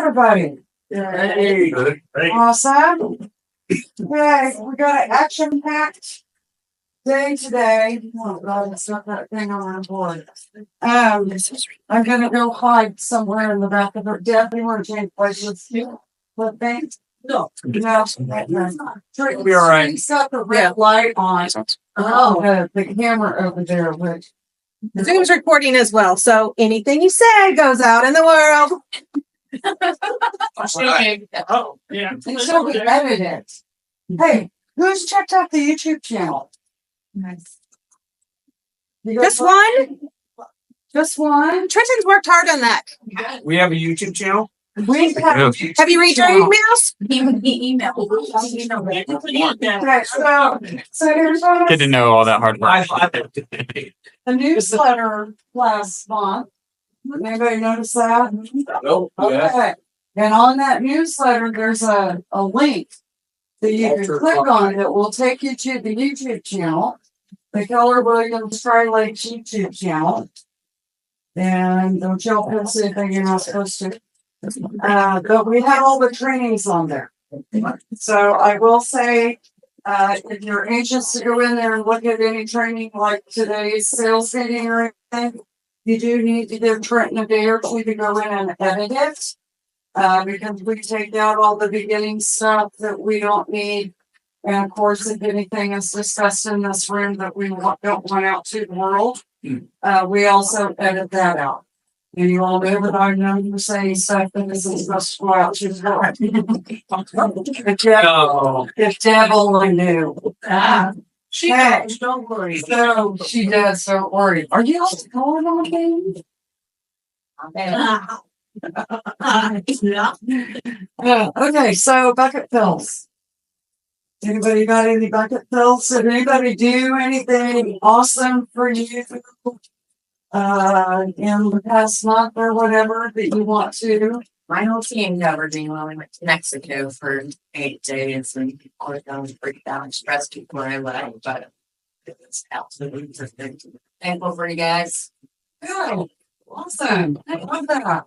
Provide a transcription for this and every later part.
everybody? Hey. Awesome. Okay, we got an action-packed day today. Oh God, it's not that thing on our board. I'm gonna go hide somewhere in the back of her. Deb, you want to change places? What things? No. No. We'll be all right. She's got the red light on. Oh, the camera over there, which. Zoom's recording as well, so anything you say goes out in the world. Oh, yeah. And so we edit it. Hey, who's checked out the YouTube channel? Nice. You got Just one? Just one? Trenton's worked hard on that. We have a YouTube channel. We have. Have you read your emails? Okay, so here's what Good to know all that hard work. a newsletter last month. Anybody notice that? Oh, yeah. Okay. And on that newsletter, there's a link that you can click on that will take you to the YouTube channel, the Keller Williams Tri Lakes YouTube channel. And don't y'all post anything you're not supposed to. But we have all the trainings on there. So I will say, if you're anxious to go in there and look at any training like today's sales meeting or anything, you do need to give Trenton a day or two to go in and edit it. Because we take out all the beginning stuff that we don't need. And of course, if anything is discussed in this room that we don't want out to the world, we also edit that out. And you all know that I know you're saying stuff that isn't supposed to go out to the world. If Deb only knew. She knows, don't worry. So she does, don't worry. Are you all going on, baby? Okay, so bucket fills. Anybody got any bucket fills? Did anybody do anything awesome for you in the past month or whatever that you want to? My whole team covered me when we went to Mexico for 8 days and I was going to break down and stress before I left, but it was absolutely perfect. Thankful for you guys. Good. Awesome. I love that.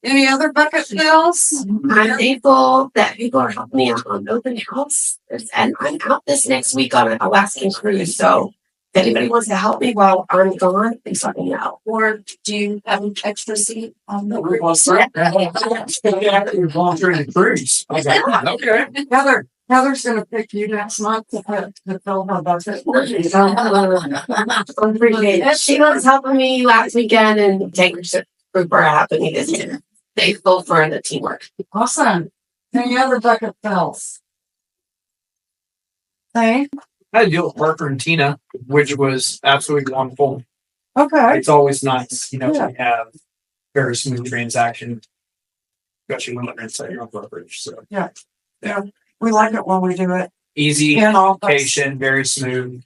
Any other bucket fills? I'm thankful that people are helping me out on open house. And I'm out this next week on an Alaskan cruise. So if anybody wants to help me while I'm gone, please let me know. Or do you have an extra seat on the You're volunteering the cruise. Okay. Heather's gonna pick you next month to fill her bucket. Appreciate it. She was helping me last weekend and taking super happy me this year. Thankful for the teamwork. Awesome. Any other bucket fills? Hey, I had to deal with Parker and Tina, which was absolutely wonderful. okay. It's always nice, to have very smooth transaction, especially when they're inside your own brokerage. So We like it when we do it. easy, In office. patient, very smooth.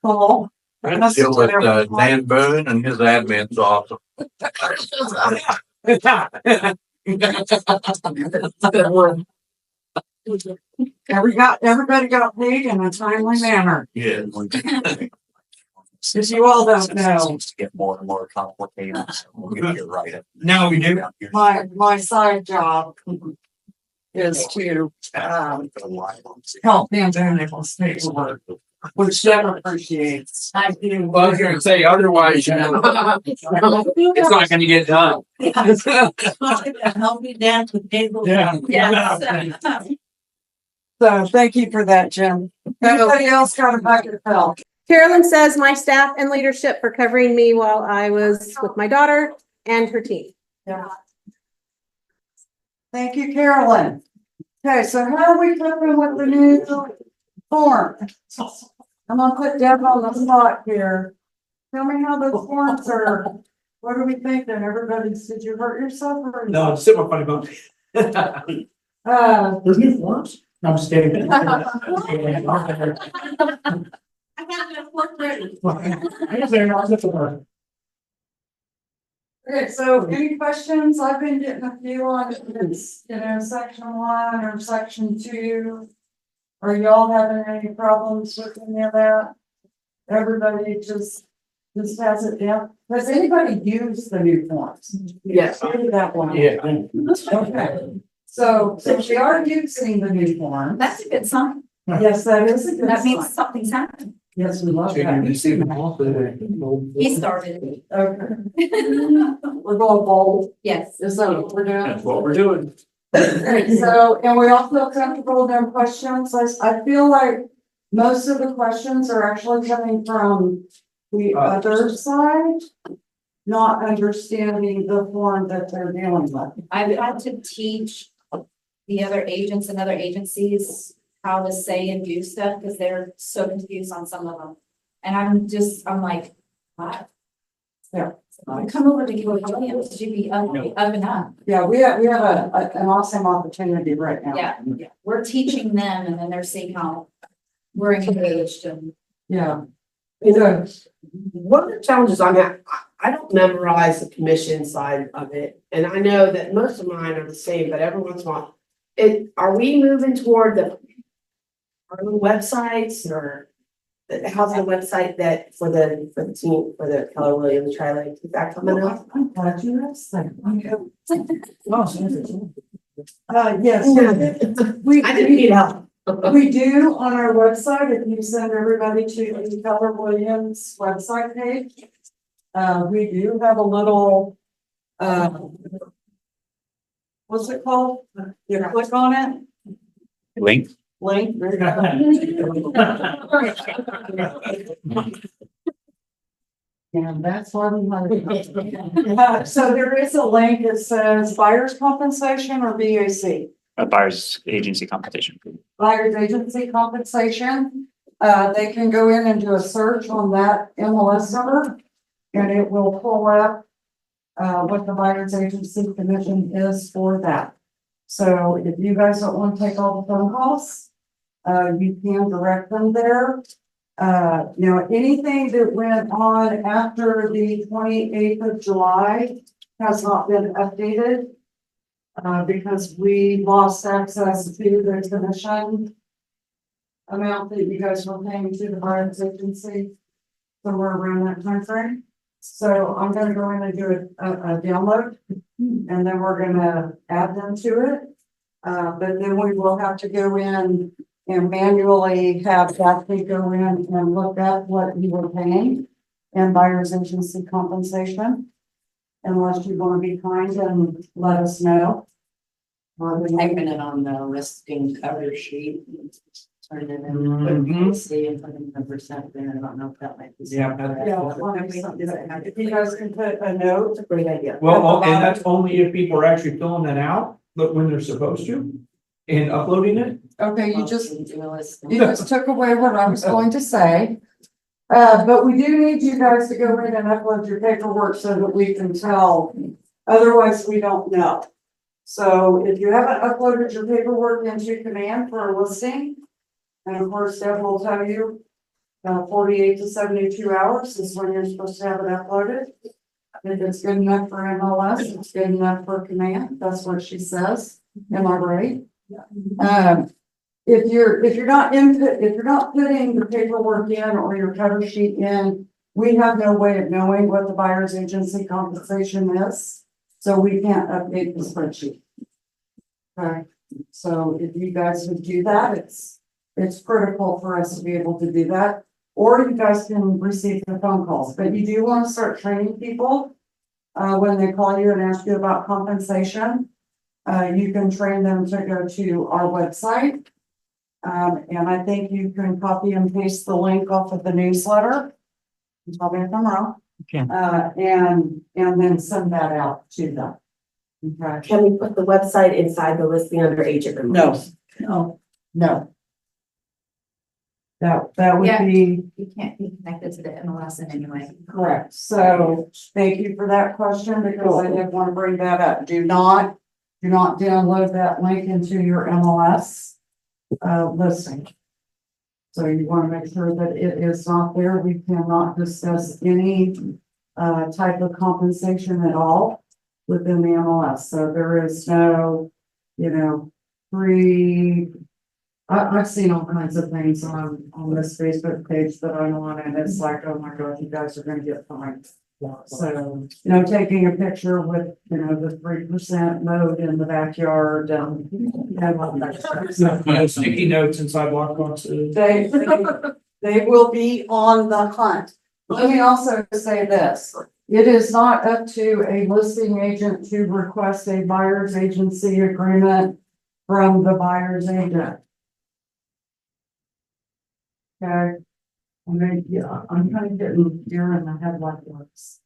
Cool. I had to deal with Dan Boone and his admin's awesome. Everybody got paid in a timely manner. Yeah. Because you all don't know. Seems to get more and more complicated. So we'll get you right. No, we do. My side job is to help them do paperwork, which Deb appreciates. I do. Well, I was going to say, otherwise, it's not going to get done. help me dance with table. Yeah. So thank you for that, Jim. Anybody else got a bucket fill? Carolyn says my staff and leadership for covering me while I was with my daughter and her team. Yeah. Thank you, Carolyn. Okay, so how are we coping with the new form? I'm gonna put Deb on the spot here. Tell me how those forms are. What are we thinking? Did you hurt yourself or? No, it's still a funny bump. There's new forms? No, I'm just kidding. I have no work ready. Okay, so any questions? I've been getting a few on this, section 1 or section 2. Are y'all having any problems with any of that? Everybody just just has it down. Has anybody used the new forms? Yes. Maybe that one. Yeah. Okay, so we are using the new form. That's a good sign. Yes, that is a good That means sign. something's happened. Yes, we love that. He started. Okay. We're going bold. Yes. Is that what we're doing? That's what we're doing. Great, so, and we all feel comfortable with them questions. I feel like most of the questions are actually coming from the other side, not understanding the form that they're dealing with. I've had to teach the other agents and other agencies how to say and do stuff because they're so confused on some of them. And I'm like, what? Yeah. Come over to Gilly Williams, you'd be up and up. Yeah, we have an awesome opportunity right now. Yeah, we're teaching them and then they're seeing how we're engaged and. Yeah. You know, one of the challenges I'm at, I don't memorize the commission side of it. And I know that most of mine are the same, but every once in a while, are we moving toward our own websites or how's the website that for the team, for the Keller Williams Tri-Lake, is that coming up? I'm glad you asked that. Yes. We, I didn't need help. we do on our website, if you send everybody to the Keller Williams website page. We do have a little, what's it called? You click on it, Link. link. And that's why we want so there is a link that says buyer's compensation or BAC. Buyer's agency compensation. Buyer's agency compensation. They can go in and do a search on that MLS number. And it will pull up what the buyer's agency commission is for that. So if you guys don't want to take all the phone calls, you can direct them there. Now, anything that went on after the 28th of July has not been updated. Because we lost access to the commission amount that you guys were paying to the buyer's agency somewhere around that time frame. So I'm gonna go in and do a download and then we're gonna add them to it. But then we will have to go in and manually have Daphne go in and look at what you were paying and buyer's agency compensation. Unless you want to be kind and let us know. Typing it on the listing cover sheet. Turn it in, see and put in the percent there. I don't know if that might be. Yeah. If you guys can put a note. Great idea. Well, and that's only if people are actually filling that out, but when they're supposed to, and uploading it. Okay, you just took away what I was going to say. But we do need you guys to go in and upload your paperwork so that we can tell. Otherwise, we don't know. So if you haven't uploaded your paperwork into Command for a listing, and of course, Deb will tell you, 48 to 72 hours is when you're supposed to have it uploaded. If it's good enough for MLS, it's good enough for Command. That's what she says. Am I right? If you're not putting the paperwork in or your cover sheet in, we have no way of knowing what the buyer's agency compensation is. So we can't update the spreadsheet. Okay, so if you guys would do that, it's critical for us to be able to do that. Or you guys can receive the phone calls, but you do want to start training people. When they call you and ask you about compensation, you can train them to go to our website. And I think you can copy and paste the link off of the newsletter. Tell me if I'm wrong. Okay. And then send that out to them. Okay. Can we put the website inside the listing under agent remarks? No. That would Yeah. be You can't be connected to the MLS in any way. correct. So thank you for that question because I did want to bring that up. Do not download that link into your MLS listing. So you want to make sure that it is not there. We cannot discuss any type of compensation at all within the MLS. So there is no, free I've seen all kinds of things on this Facebook page that I'm on, and it's like, oh my God, you guys are gonna get fined. So, taking a picture with, the 3% mode in the backyard and. Sticky notes and sidewalk boxes. They will be on the hunt. Let me also say this, it is not up to a listing agent to request a buyer's agency agreement from the buyer's agent. Okay. I'm kind of getting deer in the headlights.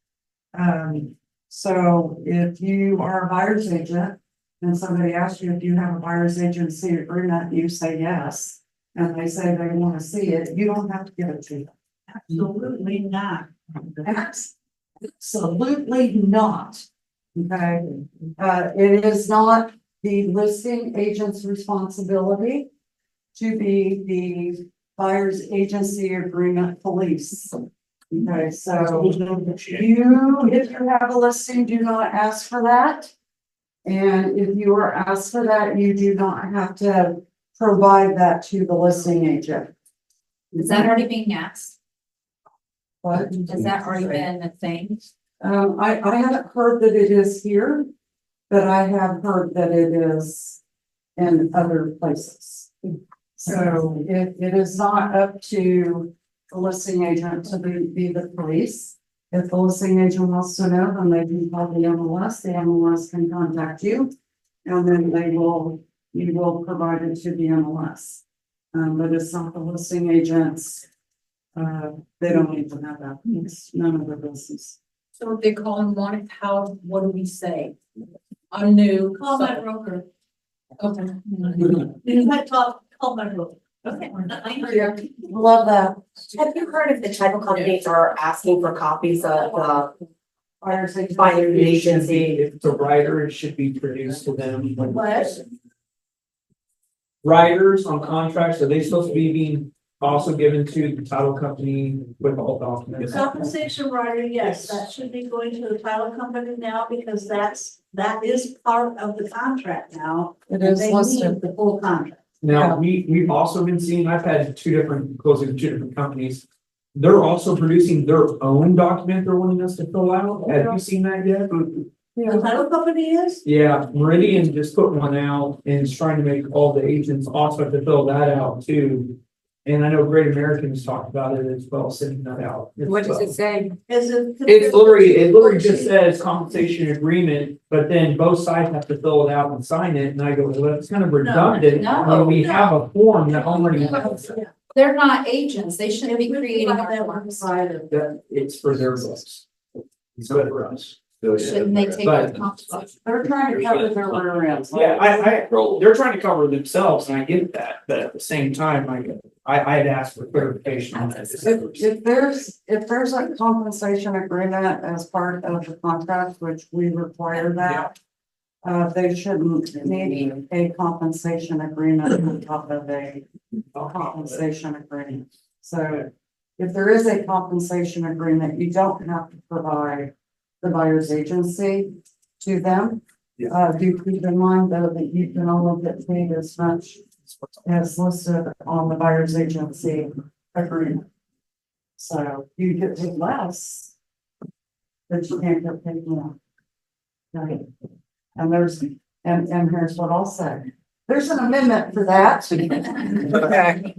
So if you are a buyer's agent and somebody asks you if you have a buyer's agency agreement, you say yes. And they say they want to see it, you don't have to give it to them. Absolutely not. Absolutely not. Okay, it is not the listing agent's responsibility to be the buyer's agency agreement police. Okay, so if you have a listing, do not ask for that. And if you are asked for that, you do not have to provide that to the listing agent. Is that already being asked? What? Has that already been a thing? I haven't heard that it is here, but I have heard that it is in other places. So it is not up to the listing agent to be the police. If the listing agent wants to know, then they can call the MLS, the MLS can contact you. And then you will provide it to the MLS. But it's not the listing agents. They don't need to have that. It's none of their business. So if they call and want it, what do we say? I'm new. Call my broker. Okay. You might call my broker. Okay. Love that. Have you heard if the title companies are asking for copies of the Buyer's agent. buyer's It should agency? be, if it's a writer, it should be produced to them. What? Writers on contracts, are they supposed to be being also given to the title company with all documents? Compensation rider, yes, that should be going to the title company now because that is part of the contract now. It is They listed. need the full contract. Now, we've also been seeing, I've had two different companies. They're also producing their own document they're wanting us to fill out. Have you seen that yet? The title company is? Yeah, Meridian just put one out and is trying to make all the agents also have to fill that out too. And I know Great American's talked about it as well, sending that out. What does it say? Is it? It literally just says compensation agreement, but then both sides have to fill it out and sign it, and I go, well, that's kind of redundant. No, When we have a form that already, They're not agents. They shouldn't be creating our forms. that it's for their books. It's good for us. Shouldn't they take But- the compensation? They're trying to cover their rear ends. Yeah, they're trying to cover themselves, and I get that, but at the same time, I had asked for clarification on that. If there's a compensation agreement as part of the contract, which we require that. They shouldn't need a compensation agreement on top of a compensation agreement. So if there is a compensation agreement, you don't have to provide the buyer's agency to them. Do keep in mind though that you can only get paid as much as listed on the buyer's agency agreement. So you get paid less, but you can't get paid more. Right. And here's what I'll say. There's an amendment for that. Okay.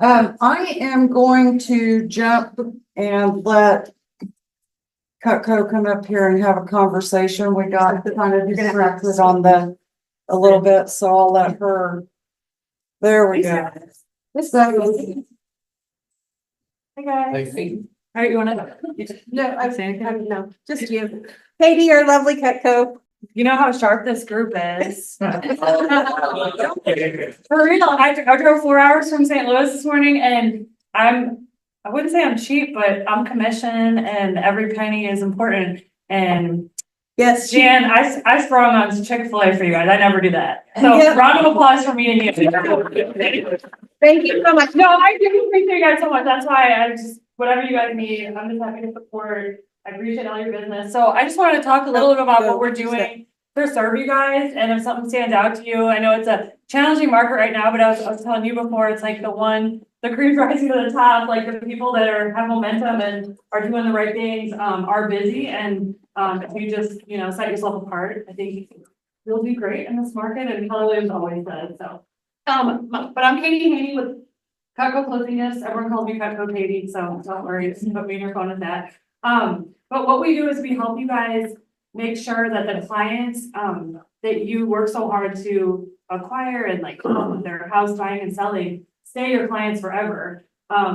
I am going to jump and let Cutco come up here and have a conversation. We got kind of distracted on a little bit, so I'll let her. There we go. So, Hey guys. All right, you wanna? No, I'm saying, No, just you. Katie, our lovely Cutco. you know how sharp this group is. For real, I drove 4 hours from St. Louis this morning and I wouldn't say I'm cheap, but I'm commission and every penny is important. And Yes. Jan, I sprung on Chick-fil-A for you guys. I never do that. So Yeah. round of applause for me and you. Thank you so much. No, I do appreciate you guys so much. That's why I just, whatever you guys need, I'm just happy to support. I appreciate all your business. So I just wanted to talk a little bit about what we're doing to serve you guys, and if something stands out to you, I know it's a challenging market right now, but I was telling you before, it's like the cream's rising to the top, like the people that have momentum and are doing the right things, are busy, and, if you just, set yourself apart, I think you'll do great in this market, and Keller Williams always does, so. But I'm Katie Haney with Cutco Clothing Gifts. Everyone calls me Cutco Katie, so don't worry, just put me in your phone with that. But what we do is we help you guys make sure that the clients, that you work so hard to acquire and like help with their house buying and selling, stay your clients forever.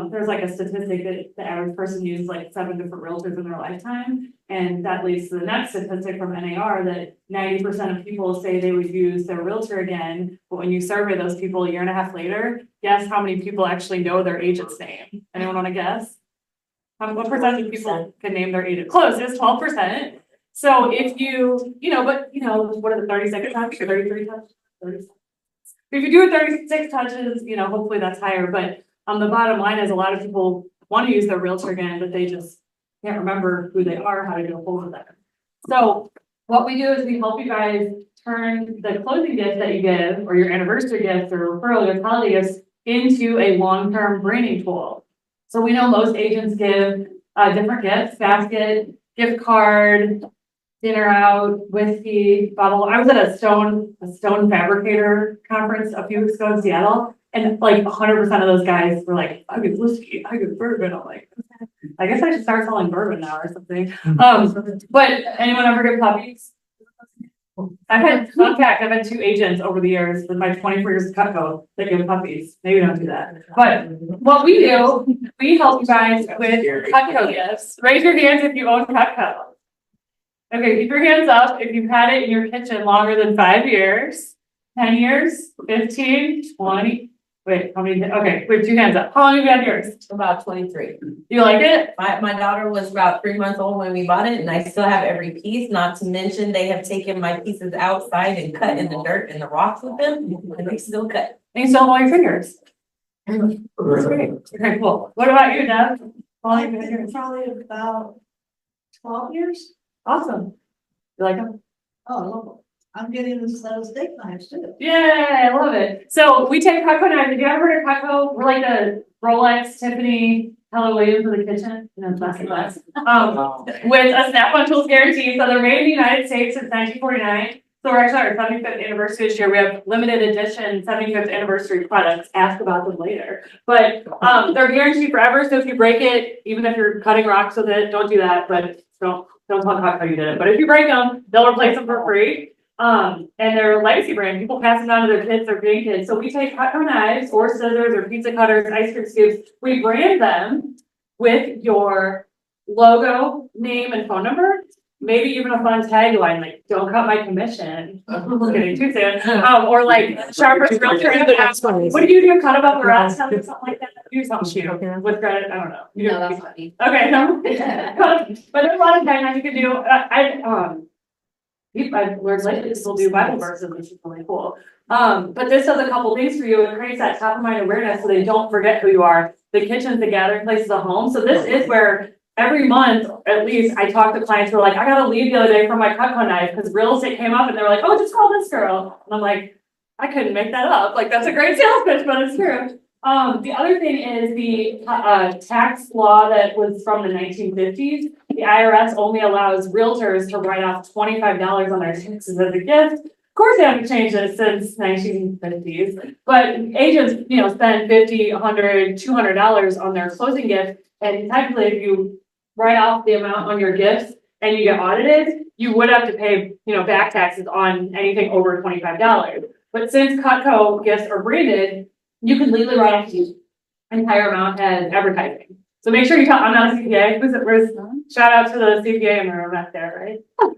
There's like a statistic that the average person uses like 7 different realtors in their lifetime. And that leads to the next statistic from NAR that 90% of people say they would use their realtor again. But when you survey those people a year and a half later, guess how many people actually know their agent's name? Anyone want to guess? What percentage of people can name their agent? Close, it's 12%. So if what are the 30-second touches, 33 touches? 30 seconds. If you do 36 touches, hopefully that's higher, but the bottom line is a lot of people want to use their realtor again, but they just can't remember who they are, how to get a hold of them. So what we do is we help you guys turn the closing gifts that you give, or your anniversary gifts, or referral, your holiday gifts, into a long-term branding tool. So we know most agents give different gifts: basket, gift card, dinner out, whiskey, bottle. I was at a stone fabricator conference a few weeks ago in Seattle, and like 100% of those guys were like, I give whiskey, I give bourbon. I'm like, I guess I should start selling bourbon now or something. But anyone ever get puppies? Fun fact, I've had 2 agents over the years with my 24 years of Cutco that give puppies. Maybe don't do that. But what we do, we help you guys with Cutco gifts. Raise your hands if you own Cutco. Okay, keep your hands up if you've had it in your kitchen longer than 5 years, 10 years, 15, 20. Wait, how many? Okay, we have 2 hands up. How long have you had yours? About 23. You like it? My daughter was about 3 months old when we bought it, and I still have every piece, not to mention they have taken my pieces outside and cut in the dirt and the rocks with them, and they still cut. And you still have all your fingers. That's great. Okay, cool. What about you, Deb? All your fingers? Probably about 12 years. Awesome. You like them? Oh, I love them. I'm getting those steak knives too. Yay, I love it. So we take Cutco knives. Have you ever heard of Cutco? We're like the Rolex, Tiffany, Keller Williams of the kitchen. Plastic glass. With a snap-on tools guarantee. So they're made in the United States since 1949. So we're actually at our 75th anniversary this year. We have limited edition 75th anniversary products. Ask about them later. But they're guaranteed forever. So if you break it, even if you're cutting rocks with it, don't do that. But don't tell Cutco you did it. But if you break them, they'll replace them for free. And they're a legacy brand. People pass them down to their kids, their grandkids. So we take Cutco knives or scissors or pizza cutters, ice cream scoops. We brand them with your logo, name, and phone number. Maybe even a fun tagline like "Don't cut my commission." Getting too soon. Or like Sharper's Realtor. What do you do? Cut above the rest? Something like that. Do something cute with credit. I don't know. You No, do that's funny. Okay, no. But there's a lot of taglines you can do. I've learned lately to still do Bible verses, which is really cool. But this does a couple things for you. It creates that top of mind awareness so they don't forget who you are. The kitchen's the gathering place of the home. So this is where every month, at least, I talk to clients who are like, I got to leave the other day for my Cutco knife because real estate came up and they're like, oh, just call this girl. And I'm like, I couldn't make that up. Like, that's a great sales pitch, but it's true. The other thing is the tax law that was from the 1950s. The IRS only allows realtors to write off $25 on their taxes as a gift. Of course, they haven't changed it since 1950s, but agents, spend $50, $100, $200 on their closing gift. And technically, if you write off the amount on your gifts and you get audited, you would have to pay, back taxes on anything over $25. But since Cutco gifts are branded, you can legally write off the entire amount as advertising. So make sure you tell, I'm not a CPA. Shout out to the CPA in the room back there, right?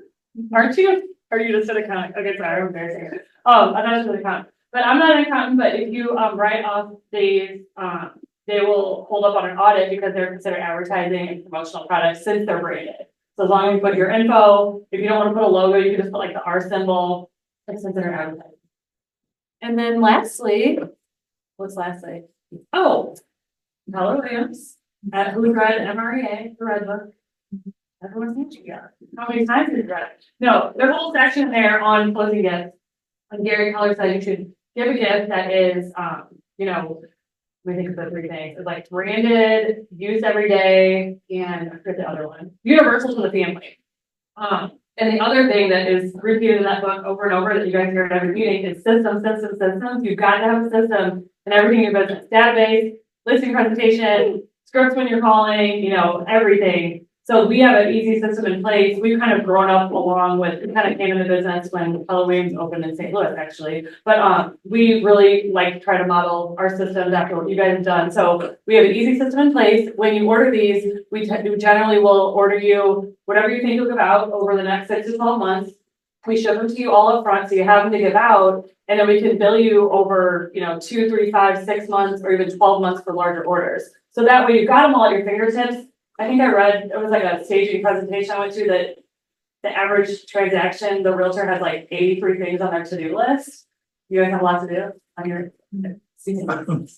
Aren't you? Or are you just an accountant? Okay, sorry, I'm embarrassing. I'm not just an accountant. But I'm not an accountant, but if you write off these, they will hold up on an audit because they're considered advertising and promotional products since they're branded. So as long as you put your info, if you don't want to put a logo, you can just put like the R symbol, it's considered advertising. And then lastly, what's lastly? Oh, Keller Williams at Who's Read MREA, the Red Book. Everyone's hands together. How many times have you read it? No, there's a whole section there on closing gifts. And Gary Keller said you should give a gift that is, you know, we think of the three things. It's like branded, used every day, and I forget the other one. Universal to the family. And the other thing that is repeated in that book over and over that you guys hear at every meeting is systems. You've got to have a system and everything in your business. Database, listing presentation, scripts when you're calling, you know, everything. So we have an easy system in place. We've kind of grown up along with, we kind of came into business when Keller Williams opened in St. Louis, actually. But we really like to try to model our systems after what you guys have done. So we have an easy system in place. When you order these, we generally will order you whatever you think you'll give out over the next 6 to 12 months. We ship them to you all up front, so you have them to give out, and then we can bill you over, you know, 2, 3, 5, 6 months, or even 12 months for larger orders. So that way you've got them all at your fingertips. I think I read, it was like a staging presentation I went to that the average transaction, the realtor has like 83 things on their to-do list. You guys have a lot to do on your,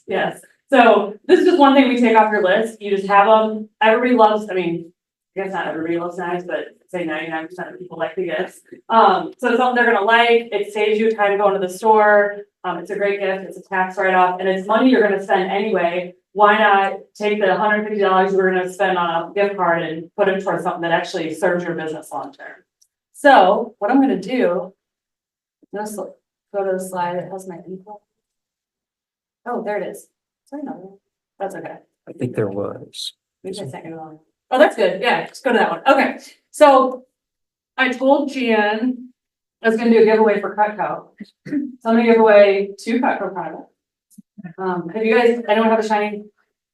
yes. So this is just one thing we take off your list. You just have them. Everybody loves, I mean, I guess not everybody loves knives, but say 99% of people like the gifts. So it's something they're gonna like. It saves you time going to the store. It's a great gift. It's a tax write-off, and it's money you're gonna spend anyway. Why not take the $150 you were going to spend on a gift card and put it towards something that actually serves your business long term? So what I'm going to do, let's go to the slide that has my info. Oh, there it is. Sorry, no, that's okay. I think there was. Maybe I sent you wrong. Oh, that's good. Yeah, just go to that one. Okay, so I told Jan I was going to do a giveaway for Cutco. So I'm going to give away 2 Cutco products. Have you guys, anyone have a shiny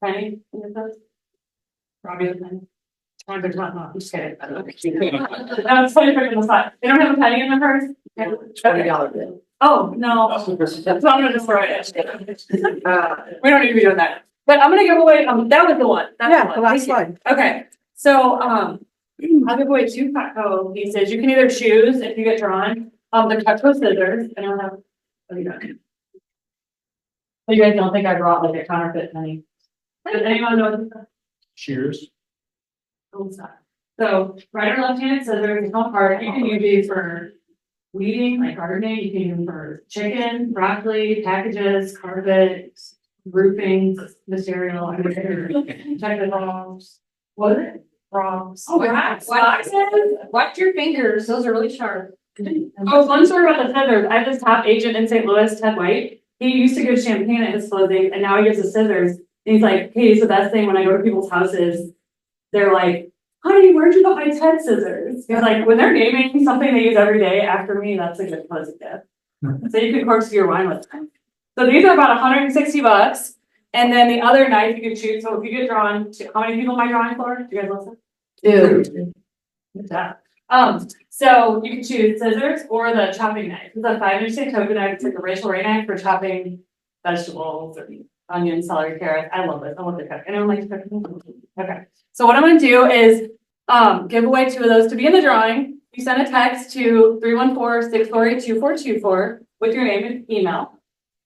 penny in your purse? Robbie has a penny. I'm just kidding. I'm funny picking the spot. They don't have a penny in their purse? $20 bill. Oh, no. So I'm gonna destroy it. We don't need to be doing that. But I'm gonna give away, that was the one. That's Yeah, the last one. Okay, so, I'll give away 2 Cutco pieces. You can either choose if you get drawn, the Cutco scissors. I don't have, oh, you don't. You guys don't think I brought like a counterfeit penny? Does anyone know what this is? Cheers. Oh, it's not. So right or left-handed scissors, come apart. You can use these for weeding, like gardening. You can use them for chicken, broccoli, packages, carpet, roofing, material. Check the box. What is it? Rocks. Oh, rocks. Watch your fingers. Those are really sharp. Oh, one story about the scissors. I have this top agent in St. Louis, Ted White. He used to give champagne at his closing, and now he gives us scissors. And he's like, hey, it's the best thing when I go to people's houses. They're like, honey, where'd you buy Ted scissors? He's like, when they're naming something they use every day after me, that's a good closing gift. So you can corkscrew your wine with them. So these are about $160. And then the other knife you can choose. So if you get drawn, how many people am I drawing for? Do you guys listen? 2. Good job. So you can choose scissors or the chopping knife. It's a 5-inch Santoku knife. It's like a Rachel Ray knife for chopping vegetables or onions, celery, carrots. I love it. I love the cook. Anyone like to cook? Okay. So what I'm going to do is give away 2 of those to be in the drawing. You send a text to 314-648-2424 with your name and email.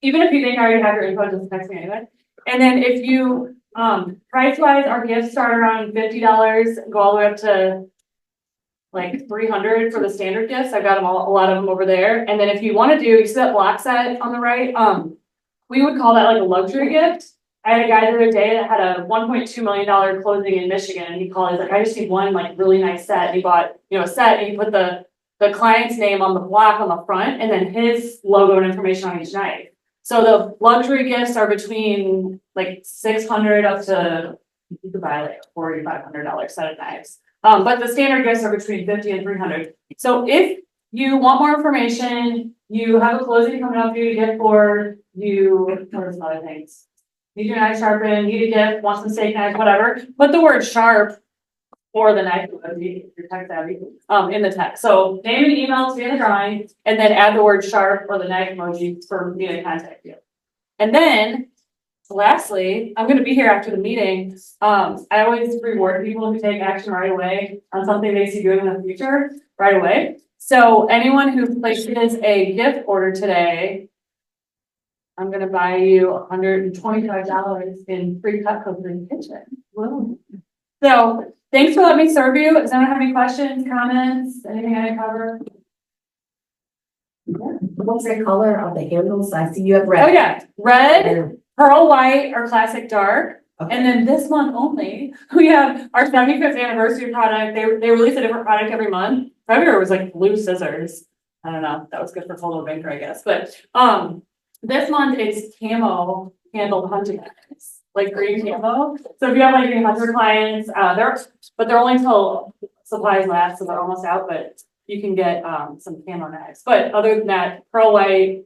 Even if you think I already have your info, just text me anyway. And then if you price-wise, our gifts start around $50, go all the way up to like $300 for the standard gifts. I've got them all, a lot of them over there. And then if you want to do, you see that block set on the right, we would call that like a luxury gift. I had a guy the other day that had a $1.2 million closing in Michigan, and he called, he's like, I just need one like really nice set. And he bought, a set, and he put the client's name on the block on the front, and then his logo and information on each knife. So the luxury gifts are between like $600 up to, you could buy like $4,500 set of knives. But the standard gifts are between $50 and $300. So if you want more information, you have a closing coming up for you to get for you, or some other things. Need your knife sharpened, need a gift, want some steak knife, whatever. Put the word sharp or the knife emoji, if you're tech savvy, in the text. So name and email to be in the drawing, and then add the word sharp or the knife emoji for me to contact you. And then lastly, I'm going to be here after the meeting. I always reward people who take action right away on something they see doing in the future right away. So anyone who places a gift order today, I'm going to buy you $125 in free Cutco for the kitchen. Whoa. So thanks for letting me serve you. Does anyone have any questions, comments, anything I didn't cover? What's the color of the handles? I see you have Oh, red. yeah, red, pearl white, or classic dark. Okay. And then this month only, we have our 75th anniversary product. They release a different product every month. February was like blue scissors. I don't know. That was good for Coldwell Banker, I guess. But this month it's camo handled hunting knives, like green camo. So if you have like any hunter clients, they're only till supplies last, so they're almost out. But you can get some camo knives. But other than that, pearl white,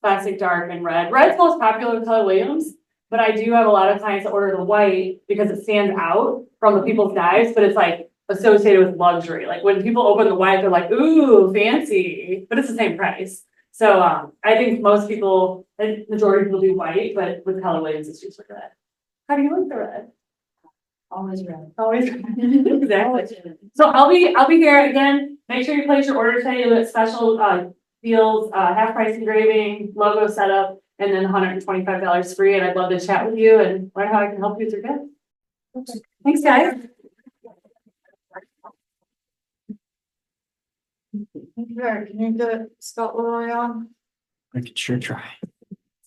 classic dark, and red. Red's most popular with Keller Williams. But I do have a lot of clients that order the white because it stands out from the people's knives, but it's like associated with luxury. Like when people open the white, they're like, ooh, fancy, but it's the same price. So I think most people, the majority of people do white, but with Keller Williams, it's just red. How do you like the red? Always red. Always red. Exactly. So I'll be here again. Make sure you place your order today. You'll get special deals, half price engraving, logo setup, and then $125 free. And I'd love to chat with you and learn how I can help you with your gift. Okay. Thanks, guys. Okay, can you get Scott Leroy on? I could sure try.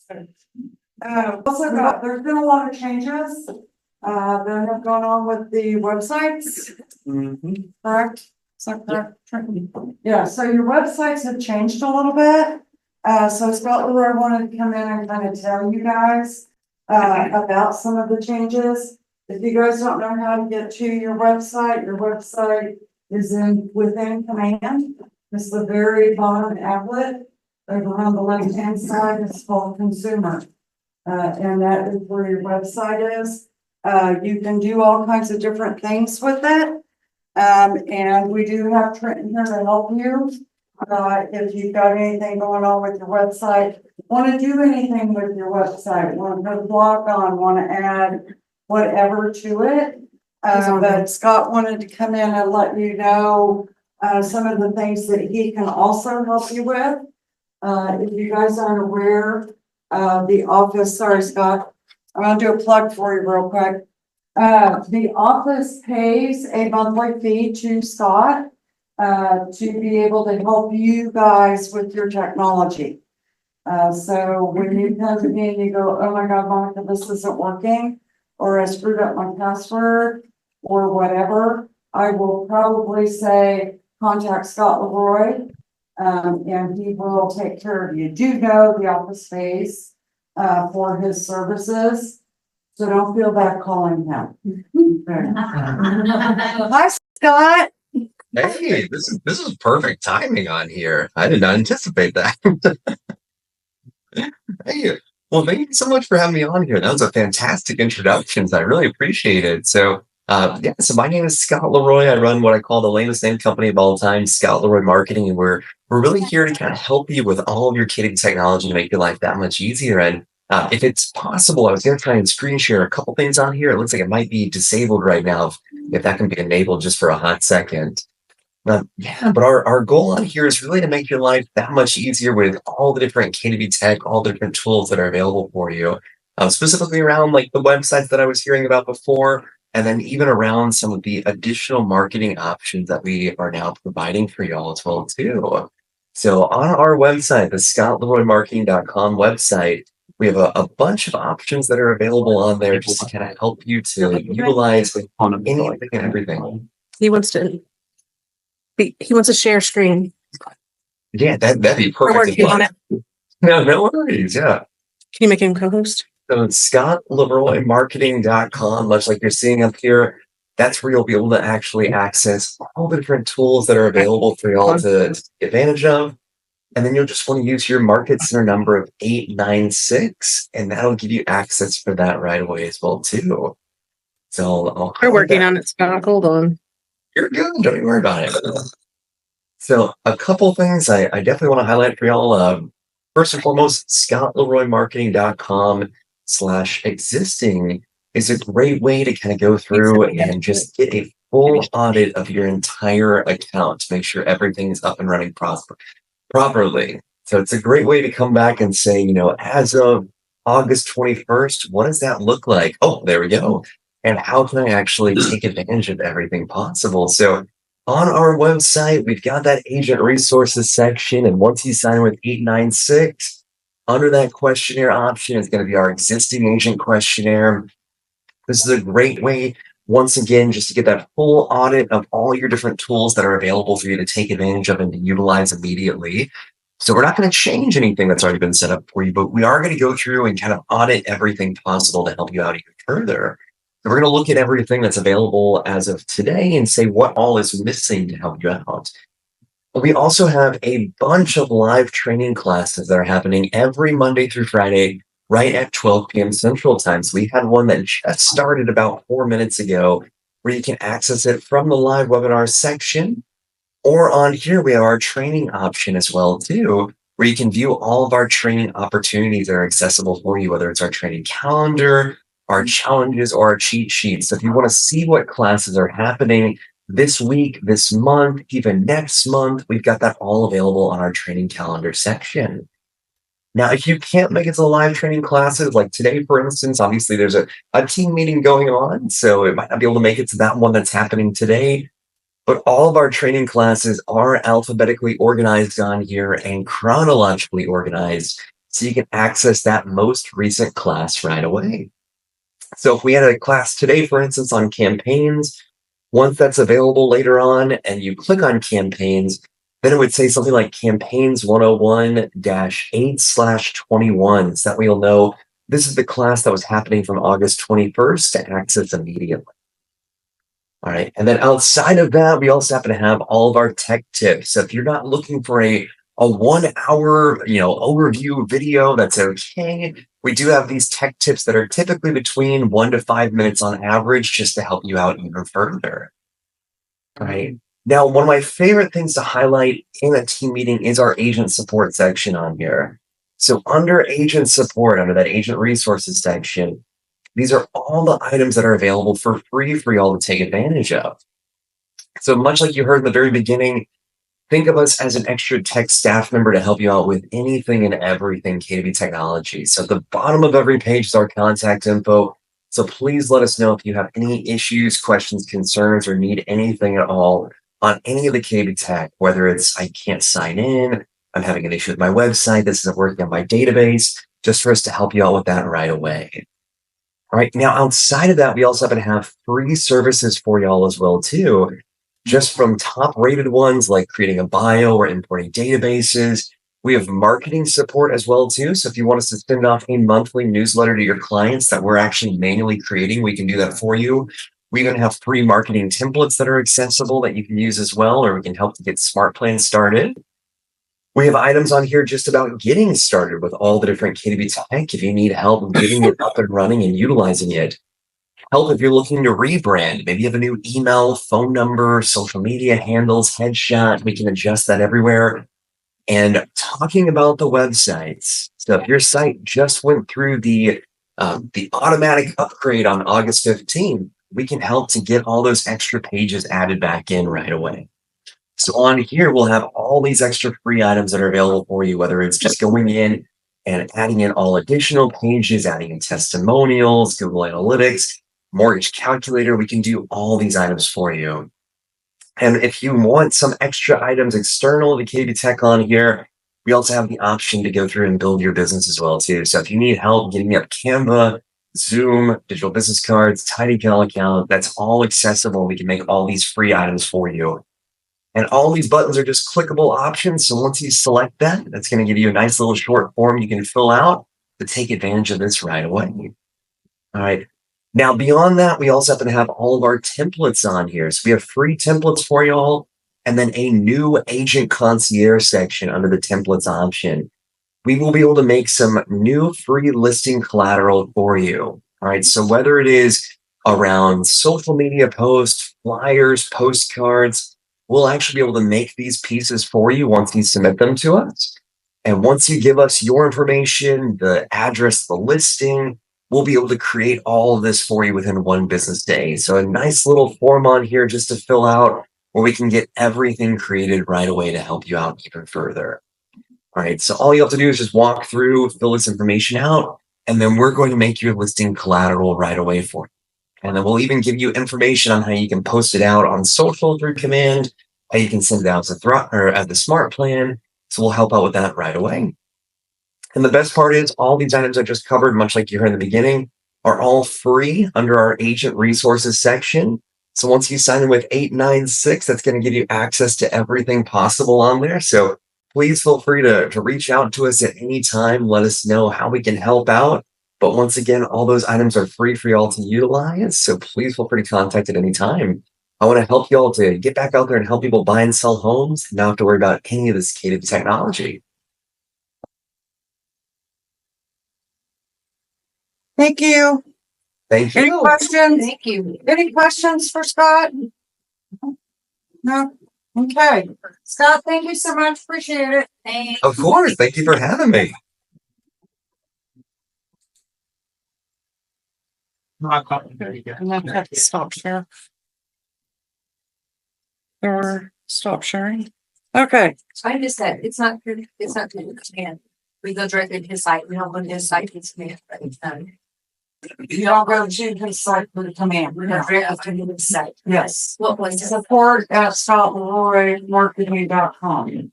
There's been a lot of changes, that have gone on with the websites, correct? Is that correct? Yeah, so your websites have changed a little bit. So Scott Leroy wanted to come in and kind of tell you guys, about some of the changes. If you guys don't know how to get to your website is within command. It's the very bottom applet over on the left-hand side. It's called consumer. And that is where your website is. You can do all kinds of different things with it. And we do have Trenton here to help you. If you've got anything going on with your website, want to do anything with your website, want to put a blog on, want to add whatever to it. But Scott wanted to come in and let you know some of the things that he can also help you with. If you guys aren't aware, the office, sorry, Scott, I'm gonna do a plug for you real quick. The office pays a monthly fee to Scott to be able to help you guys with your technology. So when you come to me and you go, oh my God, Monica, this isn't working, or I screwed up my password, or whatever, I will probably say, contact Scott Leroy, and he will take care of you. Do know the office pays for his services, so don't feel bad calling him. Okay. Hi, Scott. Hey, this is perfect timing on here. I did not anticipate that. Hey, well, thank you so much for having me on here. That was a fantastic introduction. I really appreciate it. So, so my name is Scott Leroy. I run what I call the lamest name company of all time, Scott Leroy Marketing, and we're really here to kind of help you with all of your kitting technology to make your life that much easier. And if it's possible, I was going to try and screen share a couple things on here. It looks like it might be disabled right now. If that can be enabled just for a hot second. But our goal on here is really to make your life that much easier with all the different KDB tech, all the different tools that are available for you, specifically around like the websites that I was hearing about before, and then even around some of the additional marketing options that we are now providing for y'all as well too. So on our website, the scottleroymarketing.com website, we have a bunch of options that are available on there just to kind of help you to utilize anything and everything. He wants to share screen. Yeah, that'd be We're perfect. working on it. No worries. Yeah. Can you make him co-host? So it's scottleroymarketing.com, much like you're seeing up here. That's where you'll be able to actually access all the different tools that are available for y'all to take advantage of. And then you'll just want to use your market center number of 896, and that'll give you access for that right away as well too. So We're working on it, Scott. Hold on. You're good. Don't even worry about it. So a couple things I definitely want to highlight for y'all. First and foremost, scottleroymarketing.com/existing is a great way to kind of go through and just get a full audit of your entire account to make sure everything is up and running properly. So it's a great way to come back and say, as of August 21st, what does that look like? Oh, there we go. and how can I actually take advantage of everything possible? So on our website, we've got that agent resources section. And once you sign with 896, under that questionnaire option is going to be our existing agent questionnaire. This is a great way, once again, just to get that full audit of all your different tools that are available for you to take advantage of and to utilize immediately. So we're not going to change anything that's already been set up for you, but we are going to go through and kind of audit everything possible to help you out even further. So we're going to look at everything that's available as of today and say what all is missing to help you out. But we also have a bunch of live training classes that are happening every Monday through Friday, right at 12 p.m. Central Time. So we had one that just started about 4 minutes ago, where you can access it from the live webinar section. Or on here, we have our training option as well, too, where you can view all of our training opportunities that are accessible for you, whether it's our training calendar, our challenges, or our cheat sheets. So if you want to see what classes are happening this week, this month, even next month, we've got that all available on our training calendar section. Now, if you can't make it to the live training classes, like today, for instance, obviously there's a team meeting going on, so it might not be able to make it to that one that's happening today. But all of our training classes are alphabetically organized on here and chronologically organized, so you can access that most recent class right away. So if we had a class today, for instance, on campaigns, once that's available later on and you click on campaigns, then it would say something like campaigns 101-8/21. So that way you'll know this is the class that was happening from August 21st to access immediately. All right. And then outside of that, we also happen to have all of our tech tips. So if you're not looking for a 1 hour, overview video, that's okay. We do have these tech tips that are typically between 1 to 5 minutes on average, just to help you out even further. All right. Now, one of my favorite things to highlight in a team meeting is our agent support section on here. So under agent support, under that agent resources section, these are all the items that are available for free for y'all to take advantage of. So much like you heard in the very beginning, think of us as an extra tech staff member to help you out with anything and everything KW Technology. So at the bottom of every page is our contact info. So please let us know if you have any issues, questions, concerns, or need anything at all on any of the KW Tech, whether it's I can't sign in, I'm having an issue with my website, this isn't working on my database, just for us to help you out with that right away. All right, now outside of that, we also happen to have free services for y'all as well, too. Just from top rated ones like creating a bio or importing databases. We have marketing support as well, too. So if you want us to send off a monthly newsletter to your clients that we're actually manually creating, we can do that for you. We even have free marketing templates that are accessible that you can use as well, or we can help to get smart plans started. We have items on here just about getting started with all the different KW Tech if you need help getting it up and running and utilizing it. Help if you're looking to rebrand. Maybe you have a new email, phone number, social media handles, headshot. We can adjust that everywhere. And talking about the websites. So if your site just went through the automatic upgrade on August 15th, we can help to get all those extra pages added back in right away. So on here, we'll have all these extra free items that are available for you, whether it's just going in and adding in all additional pages, adding in testimonials, Google Analytics, mortgage calculator. We can do all these items for you. And if you want some extra items external to KW Tech on here, we also have the option to go through and build your business as well, too. So if you need help getting up Canva, Zoom, digital business cards, TidyCal account, that's all accessible. We can make all these free items for you. And all these buttons are just clickable options. So once you select that, that's going to give you a nice little short form you can fill out to take advantage of this right away. All right. Now, beyond that, we also happen to have all of our templates on here. So we have free templates for y'all, and then a new agent concierge section under the templates option. We will be able to make some new free listing collateral for you. All right. So whether it is around social media posts, flyers, postcards, we'll actually be able to make these pieces for you once you submit them to us. And once you give us your information, the address, the listing, we'll be able to create all of this for you within 1 business day. So a nice little form on here just to fill out where we can get everything created right away to help you out even further. All right, so all you have to do is just walk through, fill this information out, and then we're going to make your listing collateral right away for you. And then we'll even give you information on how you can post it out on social through command, how you can send it out to the smart plan. So we'll help out with that right away. And the best part is all these items I just covered, much like you heard in the beginning, are all free under our agent resources section. So once you sign in with 896, that's going to give you access to everything possible on there. So please feel free to reach out to us at any time. Let us know how we can help out. But once again, all those items are free for y'all to utilize. So please feel free to contact at any time. I want to help y'all to get back out there and help people buy and sell homes and not have to worry about any of this cated technology. Thank you. Thank Any you. questions? Thank you. Any questions for Scott? No? Okay. Scott, thank you so much. Appreciate it. Thanks. Of course. Thank you for having me. There you go. And then have to stop share. Or stop sharing. Okay. I just said, it's not good to command. We go directly to his site, we don't go to his site, it's command. You don't go to his site for the command. We go directly to his site. Yes. What was it? Support at ScottLeroyMarketing.com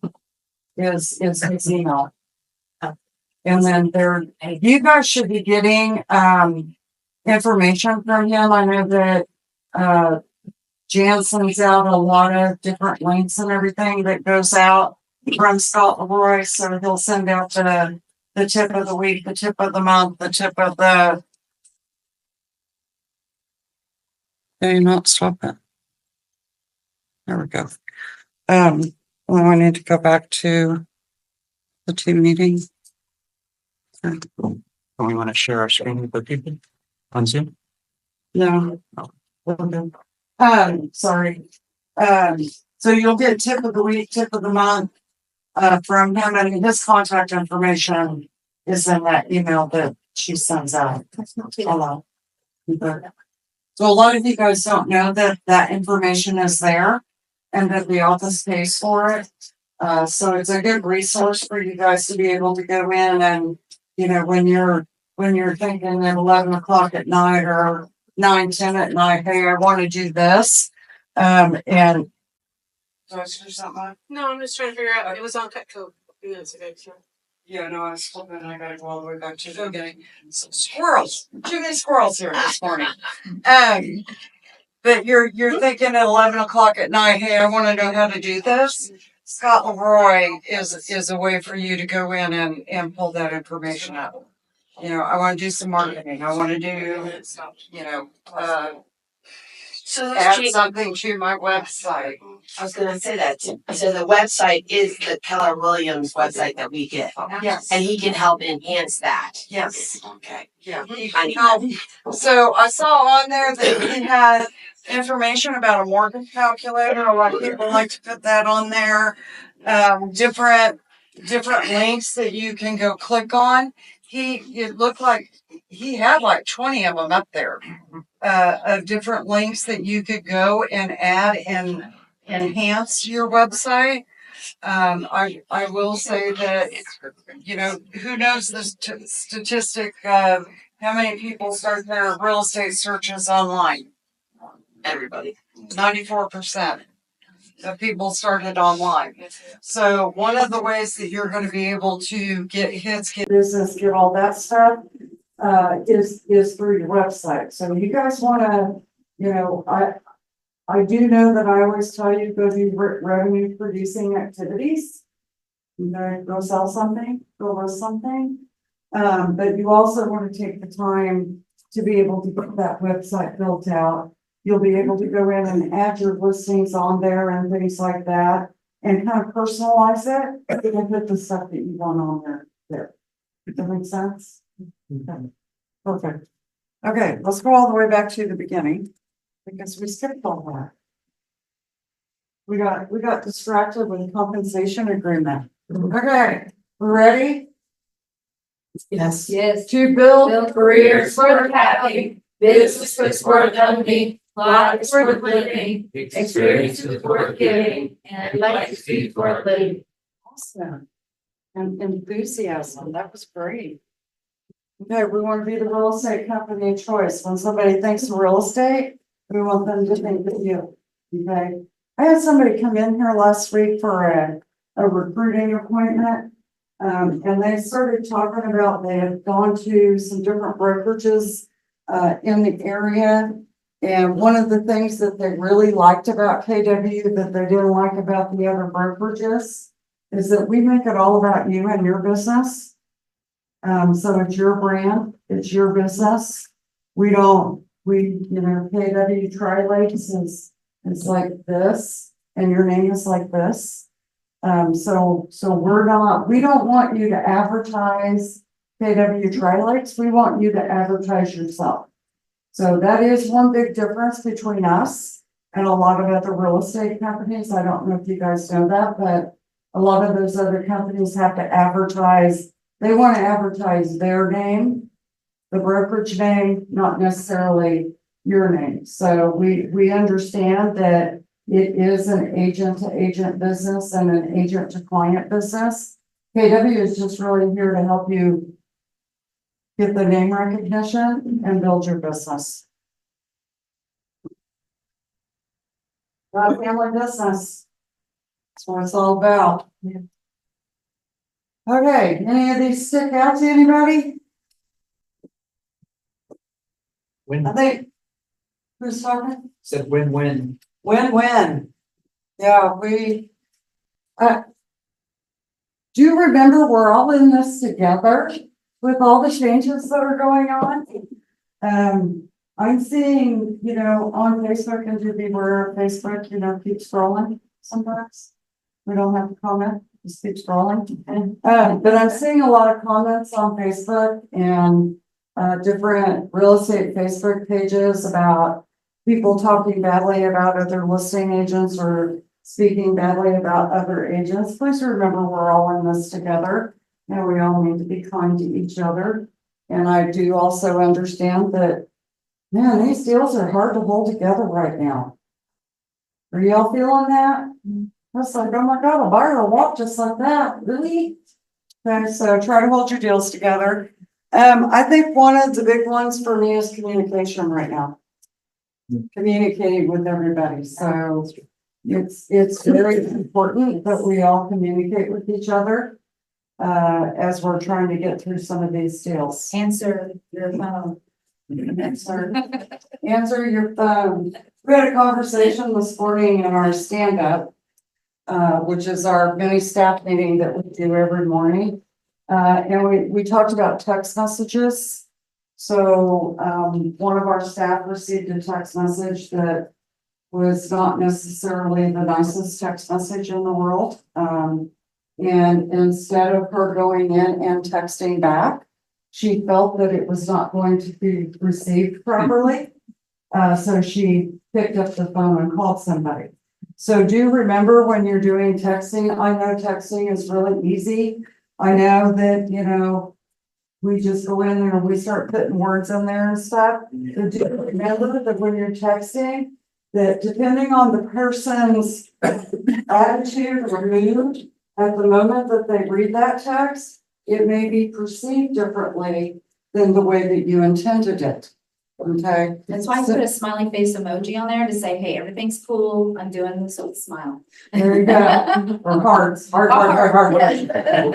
is his email. And then you guys should be getting information from him. I know that Jan sends out a lot of different links and everything that goes out from Scott Leroy. So he'll send out the tip of the week, the tip of the month, the tip of the. Can you not stop it? There we go. I need to go back to the team meeting. Do we want to share our screen with the people on Zoom? No. Sorry. So you'll get tip of the week, tip of the month, from him, and his contact information is in that email that she sends out. Hello. So a lot of you guys don't know that information is there and that the office pays for it. So it's a good resource for you guys to be able to go in and, when you're thinking at 11 o'clock at night or 9-10 at night, hey, I want to do this. And do I say something? No, I'm just trying to figure out, it was on Cutco a few minutes ago. Yeah, no, I was hoping I gotta go all the way back to getting some squirrels. Too many squirrels here this morning. But you're thinking at 11 o'clock at night, hey, I want to know how to do this. Scott Leroy is a way for you to go in and pull that information up. I want to do some marketing. I want to do, add something to my website. I was gonna say that too. So the website is the Keller Williams website that we get. Yes. And he can help enhance that. Yes. Okay. Yeah. I need that. So I saw on there that he had information about a mortgage calculator. A lot of people like to put that on there. Different links that you can go click on. It looked like he had like 20 of them up there. Of different links that you could go and add and enhance your website. I will say that, who knows the statistic of how many people start their real estate searches online? Everybody. 94% of people started online. So one of the ways that you're going to be able to get hits, get business, get all that stuff, is through your website. So you guys want to, I do know that I always tell you go do revenue producing activities. Go sell something, go list something. But you also want to take the time to be able to get that website built out. You'll be able to go in and add your listings on there and things like that and kind of personalize it and put the stuff that you want on there. Does that make sense? Okay. Perfect. Okay, let's go all the way back to the beginning because we skipped all that. We got distracted with compensation agreement. Okay, we ready? Yes. Yes. To build Careers worth having, businesses worth owning, lives worth living, experiences worth giving, and legacies worth living. Awesome. And enthusiasm. That was great. Okay, we want to be the real estate company of choice. When somebody thinks of real estate, we want them to think of you. Okay, I had somebody come in here last week for a recruiting appointment. And they started talking about they had gone to some different brokerages in the area. And one of the things that they really liked about KW that they didn't like about the other brokerages is that we make it all about you and your business. So it's your brand, it's your business. KW Tri-Lakes is like this, and your name is like this. So we don't want you to advertise KW Tri-Lakes, we want you to advertise yourself. So that is one big difference between us and a lot of other real estate companies. I don't know if you guys know that, but a lot of those other companies have to advertise, they want to advertise their name, the brokerage name, not necessarily your name. So we understand that it is an agent to agent business and an agent to client business. KW is just really here to help you get the name recognition and build your business. Not a family business. That's what it's all about. Okay, any of these stick out to anybody? I think, who's talking? Said win-win. Win-win. Yeah, do you remember we're all in this together with all the changes that are going on? I'm seeing, on Facebook, and to be aware of Facebook, keep scrolling sometimes. We don't have to comment, just keep scrolling. But I'm seeing a lot of comments on Facebook and different real estate Facebook pages about people talking badly about other listing agents or speaking badly about other agents. Please remember we're all in this together and we all need to be kind to each other. And I do also understand that, man, these deals are hard to hold together right now. Are y'all feeling that? That's like, oh my God, a buyer will walk just like that. Really? Okay, so try to hold your deals together. I think one of the big ones for me is communication right now. Communicating with everybody. So it's very important that we all communicate with each other as we're trying to get through some of these deals. Answer your phone. Answer your phone. We had a conversation this morning in our stand-up, which is our mini staff meeting that we do every morning. And we talked about text messages. So one of our staff received a text message that was not necessarily the nicest text message in the world. And instead of her going in and texting back, she felt that it was not going to be received properly. So she picked up the phone and called somebody. So do remember when you're doing texting, I know texting is really easy. I know that, we just go in there and we start putting words in there and stuff. But do remember that when you're texting, that depending on the person's attitude or mood at the moment that they read that text, it may be perceived differently than the way that you intended it. Okay. That's why I put a smiley face emoji on there to say, hey, everything's cool. I'm doing this with a smile. There you go. Or hearts. Heart. Yes.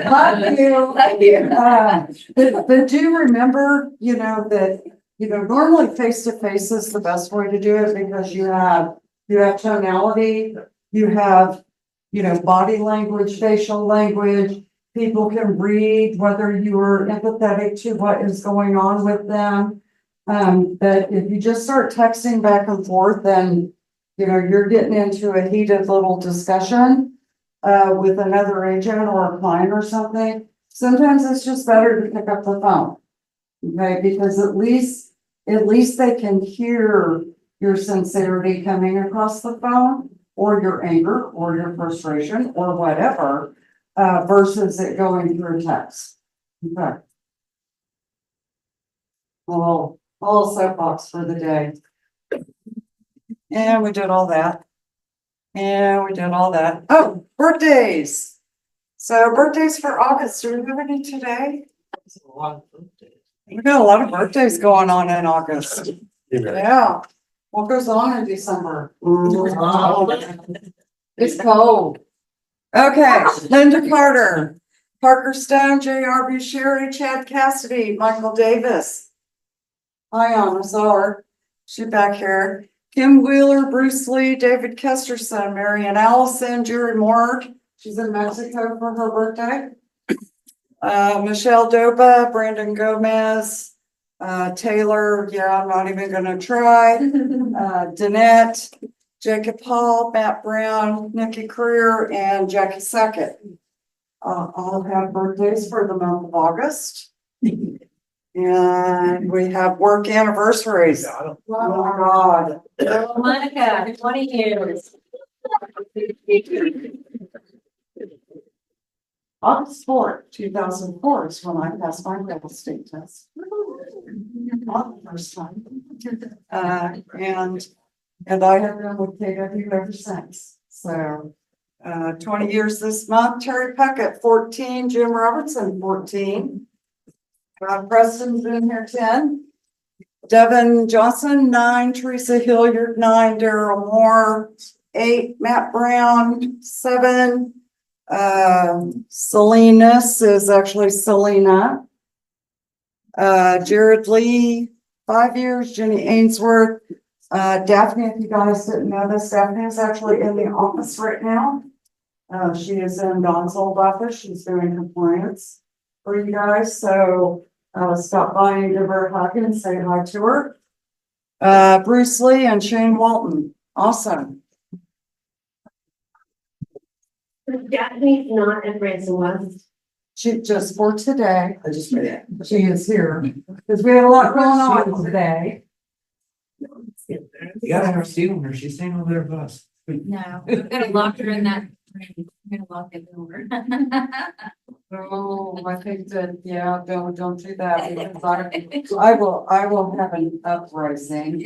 Love you. Thank you. But do remember, that, normally face-to-face is the best way to do it because you have tonality, you have, body language, facial language. People can read whether you are empathetic to what is going on with them. But if you just start texting back and forth, then, you're getting into a heated little discussion with another agent or a client or something. Sometimes it's just better to pick up the phone. Okay, because at least they can hear your sincerity coming across the phone, or your anger, or your frustration, or whatever, versus it going through text. Okay. Well, all soapbox for the day. And we did all that. Oh, birthdays. So birthdays for August. Do we have any today? We got a lot of birthdays going on in August. Yeah. What goes on in December? It's cold. Okay, Linda Carter, Parker Stone, J.R.B. Sherry, Chad Cassidy, Michael Davis. Hi, Azar. She back here. Kim Wheeler, Bruce Lee, David Kesterson, Marion Allison, Jerry Moore. She's in Mexico for her birthday. Michelle Doba, Brandon Gomez, Taylor, yeah, I'm not even gonna try. Danette, Jacob Hall, Matt Brown, Nikki Creer, and Jackie Sackett. All have birthdays for the month of August. And we have work anniversaries. Oh my God. Monica, 20 years. August 4th, 2004 is when I passed my real estate test. Not the first time. And I have been with KW ever since. So 20 years this month. Terry Puckett, 14. Jim Robertson, 14. Preston's been here 10. Devin Johnson, 9. Teresa Hilliard, 9. Daryl Moore, 8. Matt Brown, 7. Salinas is actually Selena. Jared Lee, 5 years. Jenny Ainsworth. Daphne, if you guys didn't know this, Daphne is actually in the office right now. She is in Dawn's old office. She's doing compliance for you guys. So stop by and give her a hug and say hi to her. Bruce Lee and Shane Walton. Awesome. Daphne's not at Branson West. She just for today. I just read it. She is here because we have a lot going on today. You guys are stealing her. She's staying over there with us. No, I'm gonna lock her in that room. I'm gonna lock it over. Oh, I think that, yeah, don't do that because I will have an uprising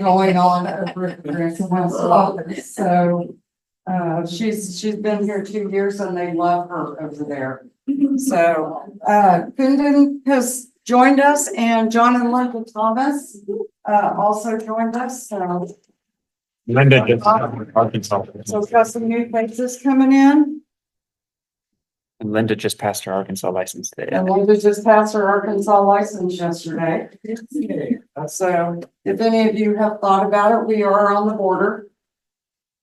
going on over at Branson West office. So she's been here 2 years and they love her over there. So Kundin has joined us and John and Linda Thomas also joined us. So Linda just Arkansas. so we've got some new faces coming in. And Linda just passed her Arkansas license today. And Linda just passed her Arkansas license yesterday. So if any of you have thought about it, we are on the border.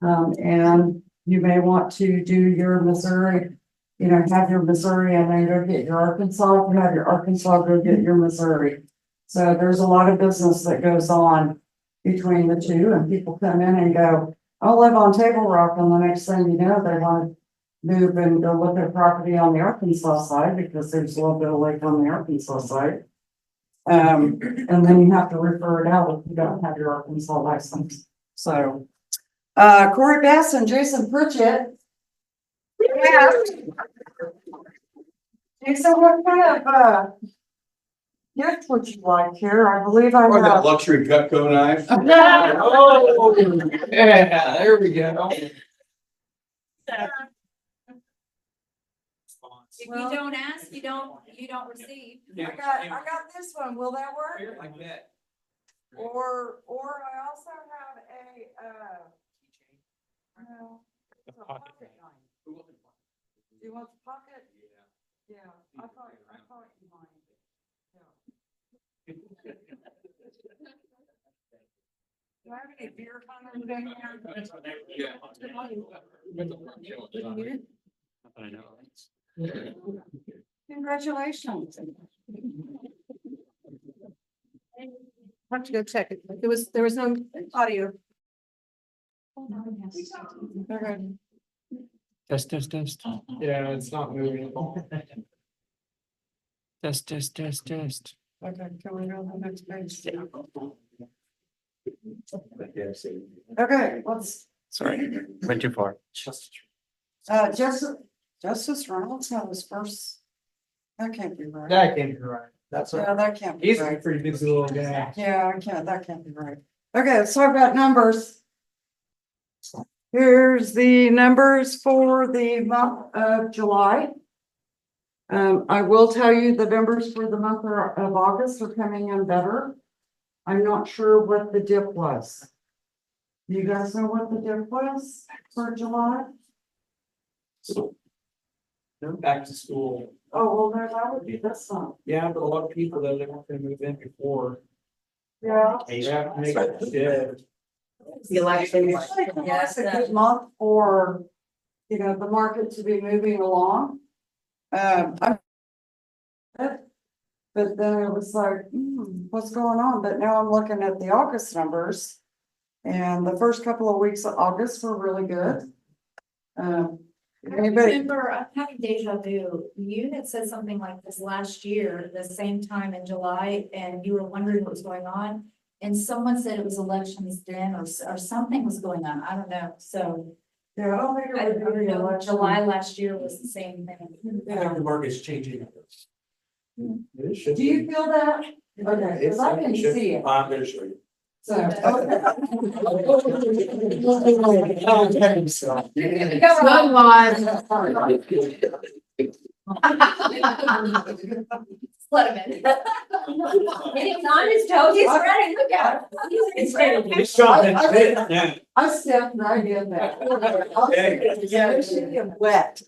And you may want to do your Missouri, have your Missouri and then go get your Arkansas. If you have your Arkansas, go get your Missouri. So there's a lot of business that goes on between the two and people come in and go, I live on Table Rock, and the next thing you know, they want to move and go look at property on the Arkansas side because there's a little bit of lake on the Arkansas side. And then you have to refer it out if you don't have your Arkansas license. So Corey Bass and Jason Pritchett. Yeah. Jason, what kind of gift would you like here? I believe I have. luxury Cutco knife. Oh, yeah, there we go. If you don't ask, you don't receive. I got this one. Will that work? Like that. Or I also have a no, it's a pocket knife. Do you want the pocket? Yeah. I thought you might. Yeah. Do I have any beer hunters in here? I know. Congratulations. I have to go check it. There was no audio. Okay. Test. Yeah, it's not moving. Test. Okay, can we go to the next page? Okay, let's, Sorry, went too far. Justice Reynolds had his first. That can't be right. That can't be right. That's Yeah, right. that can't be He's a right. pretty busy little guy. Yeah, that can't be right. Okay, let's talk about numbers. Here's the numbers for the month of July. I will tell you the numbers for the month of August are coming in better. I'm not sure what the dip was. You guys know what the dip was for July? Back to school. Oh, well, there, that would be this month. Yeah, but a lot of people though, they weren't gonna move in before. Yeah. They have to make it shift. The election. Yes, a good month for, you know, the market to be moving along. But then it was like, what's going on? But now I'm looking at the August numbers. And the first couple of weeks of August were really good. Anybody, Remember, I'm having deja vu. You had said something like this last year, the same time in July, and you were wondering what was going on. And someone said it was elections then, or something was going on. I don't know. So yeah, I don't think I it would don't be know. election. July last year was the same thing. Yeah. The market's changing. It should Do you feel that? Okay, because I can see it. I'm gonna show you. So, Good Let him in. And he's on his toes. He's ready. Look at him. He's ready. It's something, yeah. I stepped right in there. Yeah. It should get wet.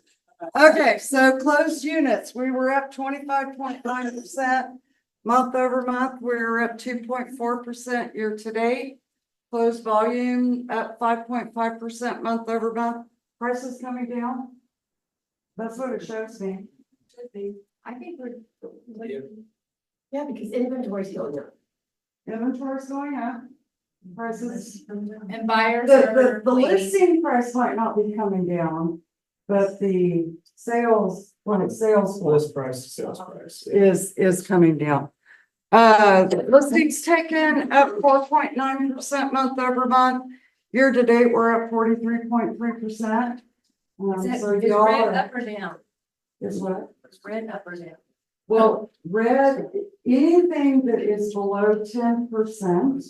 Okay, so closed units, we were up 25.9%. Month over month, we were up 2.4% year to date. Closed volume up 5.5% month over month. Prices coming down. That's what it shows me. I think we're. Yeah, because inventory's going up. Inventory's going up. Prices. And buyers The are waiting. listing price might not be coming down, but the sales, when it's sales for List price, sales price. is coming down. Listings taken up 4.9% month over month. Year to date, we're up 43.3%. Is So it y'all red are, up or down? is what? Is red up or down? Well, red, anything that is below 10%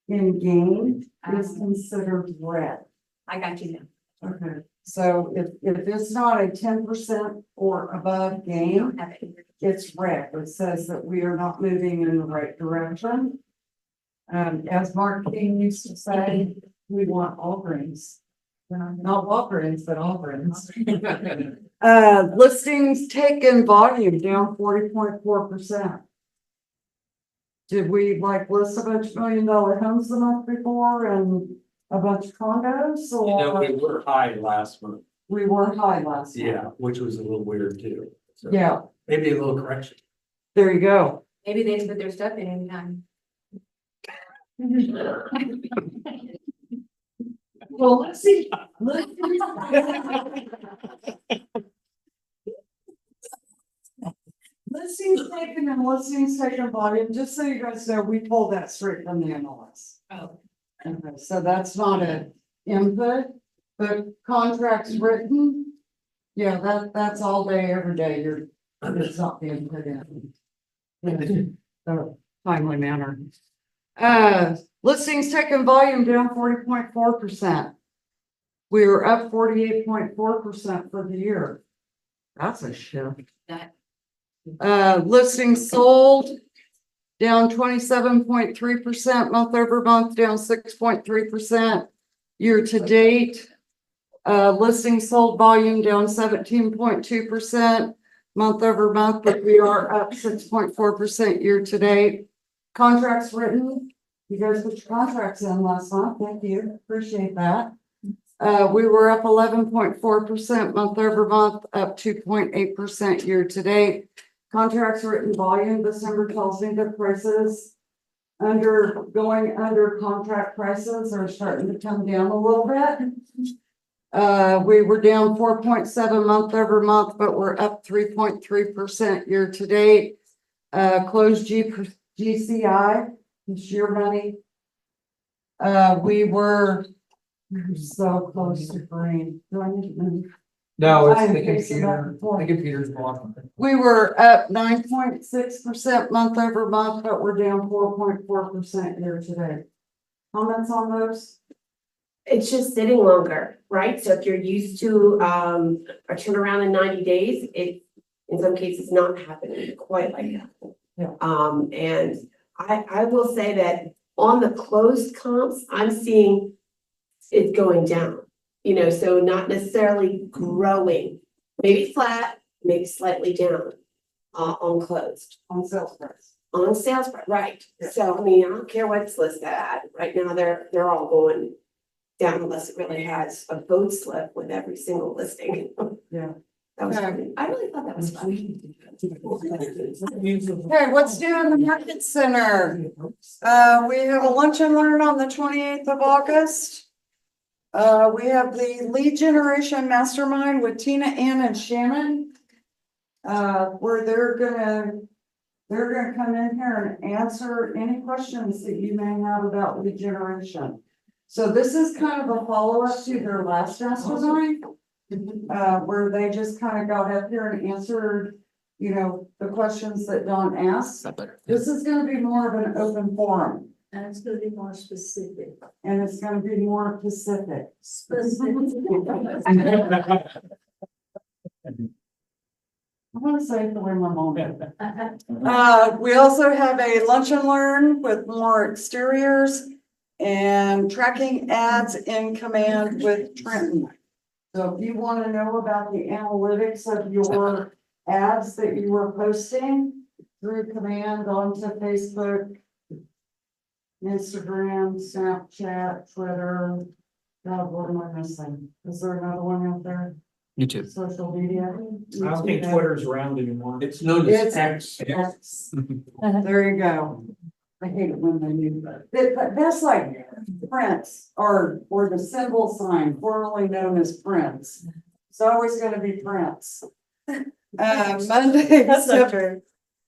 in gain is considered red. I got you now. Okay, so if it's not a 10% or above You gain, don't have it here. it's red. It says that we are not moving in the right direction. As Mark King used to say, we want all greens. Not Walgreens, but all greens. Listings taken volume down 40.4%. Did we like list a bunch of $1 million homes the month before and a bunch of condos, You know, or we were high last month, we were high last month? yeah, which was a little weird too. So Yeah, maybe a little correction. there you go. Maybe they didn't put their stuff in anytime. Well, let's see. Listings taken and listings taken volume, just so you guys know, we pulled that straight from the MLS. Oh. Okay, so that's not an input, but contracts written. Yeah, that's all day, every day, it's not being put in. So timely manner. Listings taken volume down 40.4%. We were up 48.4% for the year. That's a shift. Listings sold down 27.3%, month over month, down 6.3%. Year to date, listings sold volume down 17.2%, month over month, but we are up 6.4% year to date. Contracts written, you guys put your contracts in last month, thank you, appreciate that. We were up 11.4% month over month, up 2.8% year to date. Contracts written volume, December tells me the prices going under contract prices are starting to come down a little bit. We were down 4.7 month over month, but we're up 3.3% year to date. Closed GCI, this year money. We were so close to green. Do I need to move? No, it's I'm the facing back computer, and forth. the computer's blocking. We were up 9.6% month over month, but we're down 4.4% year to date. Comments on those? It's just sitting longer, right? So if you're used to a turnaround in 90 days, in some cases not happening quite like that. Yeah. And I will say that on the closed comps, I'm seeing it going down. You know, so not necessarily growing, maybe flat, maybe slightly down, on closed. On sales price. On sales, price, right, Yeah. so I mean, I don't care what's listed at, right now, they're all going down unless it really has a vote slip with every single listing. Yeah. That was, Okay. I really thought that was funny. Okay, what's new in the market center? We have a lunch and learn on the 28th of August. We have the lead generation mastermind with Tina, Ann, and Shannon. Where they're gonna come in here and answer any questions that you may have about lead generation. So this is kind of a follow-up to their last mastermind. Where they just kind of got up here and answered, you know, the questions that Dawn asked. This is gonna be more of an open forum, And it's gonna be more specific. and it's gonna be more specific. I wanna say it the way my mom did. We also have a lunch and learn with more exteriors and tracking ads in command with Trenton. So if you want to know about the analytics of your ads that you were posting through command onto Facebook, Instagram, Snapchat, Twitter. God, what am I missing? Is there another one out there? YouTube. Social media? I don't think Twitter's around anymore. It's known It's as X. X. There you go. I hate it when they do that. That's like Prince or the symbol sign formerly known as Prince. It's always gonna be Prince. Monday,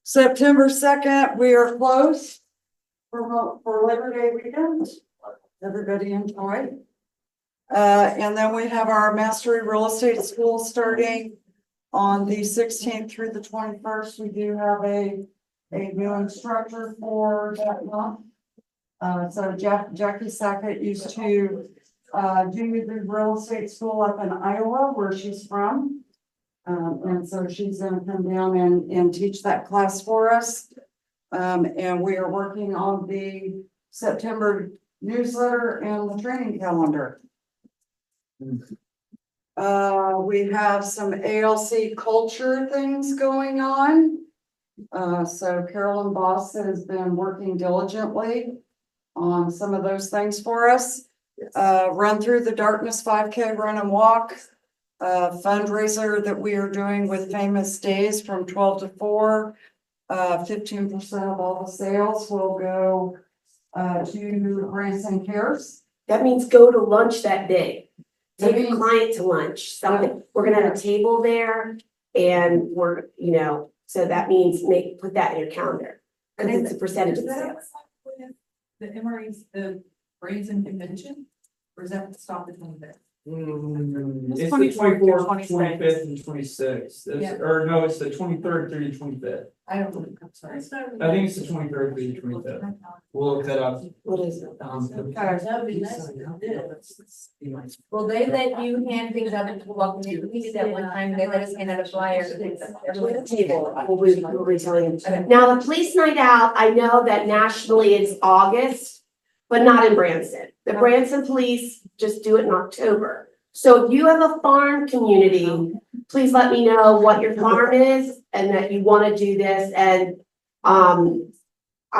September 2nd, we are closed for Labor Day weekend. Everybody enjoy. And then we have our Mastery Real Estate School starting on the 16th through the 21st. We do have a new instructor for that month. So Jackie Sackett used to do the real estate school up in Iowa, where she's from. And so she's gonna come down and teach that class for us. And we are working on the September newsletter and the training calendar. We have some ALC culture things going on. So Carolyn Boss has been working diligently on some of those things for us. Run Through the Darkness 5K run and walk. Fundraiser that we are doing with Famous Days from 12 to 4. 15% of all the sales will go to Branson Cares. That means go to lunch that day. Take a client to lunch, something, we're gonna have a table there and we're, you know, so that means put that in your calendar. Cause it's a percentage of the sales. The MRE's, the Brazen Convention, or is that stop at home there? It's the 24th, 24th, 26th. 25th, and 26th. Yeah. Or no, it's the 23rd through the 25th. I don't know, I'm sorry. I think it's the 23rd through the 25th. We'll look that up. What is it? That'd be nice to do. Well, they let you hand things out and welcome you. We did that one time. They let us hand out a flyer. Table, we'll be telling you. Now, the police night out, I know that nationally it's August, but not in Branson. The Branson police just do it in October. So if you have a farm community, please let me know what your farm is and that you want to do this. And I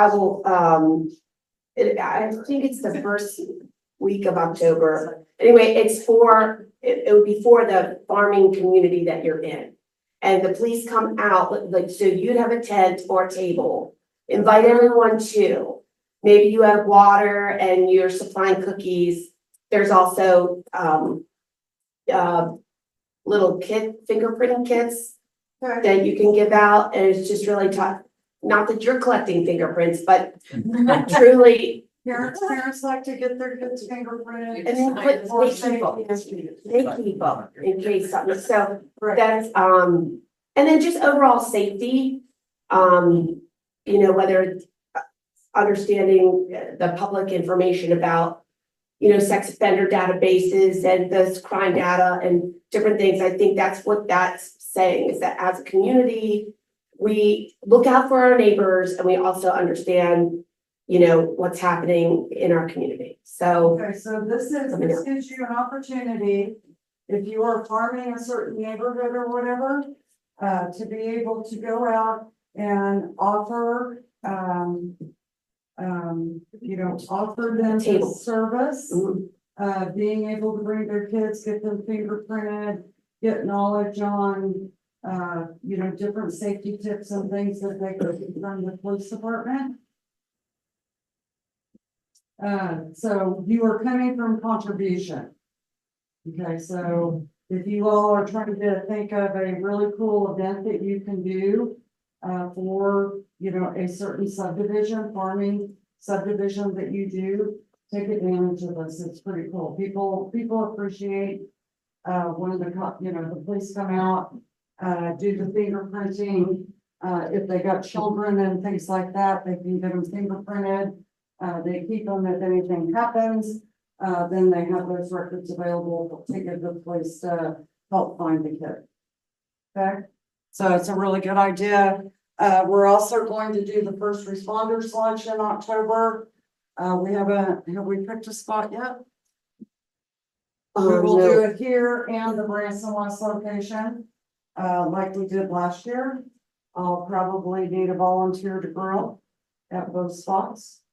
will, I think it's the first week of October. Anyway, it's for, it would be for the farming community that you're in. And the police come out, like, so you'd have a tent or a table, invite everyone to. Maybe you have water and you're supplying cookies. There's also, little fingerprinting kits that you can give out, and it's just really tough. Not that you're collecting fingerprints, but truly. Parents like to get their kids fingerprinted. And then they keep up in case something, so that's, and then just overall safety. You know, whether it's understanding the public information about, you know, sex offender databases and this crime data and different things. I think that's what that saying is that as a community, we look out for our neighbors and we also understand, you know, what's happening in our community. So, Okay, so this gives you an opportunity, if you are farming a certain neighborhood or whatever, to be able to go out and offer, offer them Table. this service. mhm. Being able to bring their kids, get them fingerprinted, get knowledge on, different safety tips and things that they could from the police department. So you are coming from contribution. Okay, so if you all are trying to think of a really cool event that you can do, for, a certain subdivision, farming subdivision that you do, take advantage of this. It's pretty cool. People appreciate, when the police come out, do the fingerprinting. If they got children and things like that, they can get them fingerprinted. They keep them if anything happens, then they have those records available to take it to the police to help find the kid. Okay, so it's a really good idea. We're also going to do the first responders lunch in October. Have we picked a spot yet? We will do it here and the Branson West location, like we did last year. I'll probably need a volunteer to grill at both spots,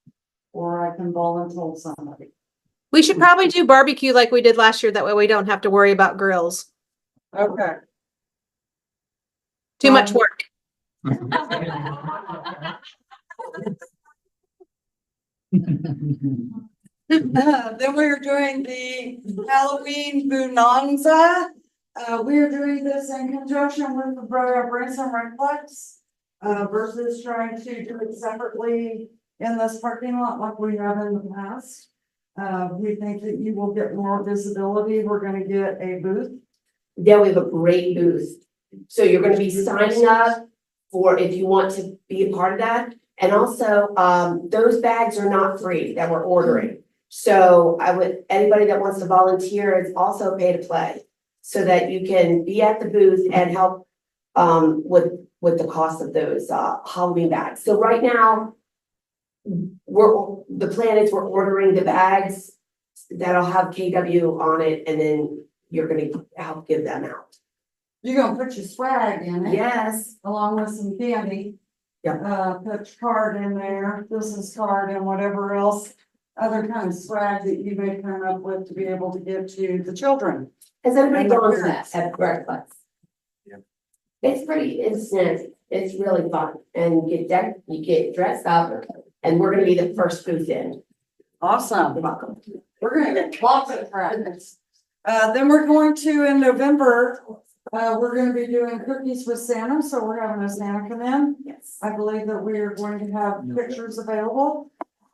or I can volunteer somebody. We should probably do barbecue like we did last year. That way we don't have to worry about grills. Okay. Too much work. Then we are doing the Halloween Bonanza. We are doing this in conjunction with the Branson Recplex, versus trying to do it separately in this parking lot like we have in the past. We think that you will get more visibility. We're gonna get a booth. Yeah, we have a great booth. So you're gonna be signing up for if you want to be a part of that. And also, those bags are not free that we're ordering. So anybody that wants to volunteer is also pay to play. So that you can be at the booth and help, with the cost of those, Halloween bags. So right now, the plan is we're ordering the bags that'll have KW on it, and then you're gonna help give them out. You're gonna put your swag in it. Yes. Along with some candy. Yeah. Put your card in there, business card and whatever else, other kind of swag that you may come up with to be able to give to the children. Has anybody And the gone to parents. that at Breakfast? Yeah. It's snazzy. It's really fun, and you get dressed up, and we're gonna be the first booth in. Awesome. You're welcome. We're gonna get lots of practice. Then we're going to, in November, we're gonna be doing cookies with Santa, so we're having a Santa come in. Yes. I believe that we are going to have pictures available.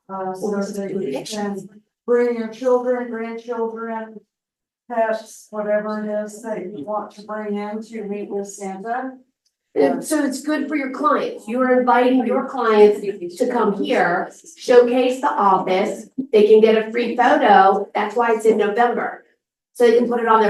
So that you can bring your children, grandchildren, pets, whatever it is that you want to bring in to meet with Santa. And so it's good for your clients. You're inviting your clients to come here, showcase the office. They can get a free photo. That's why it's in November. So they can put it on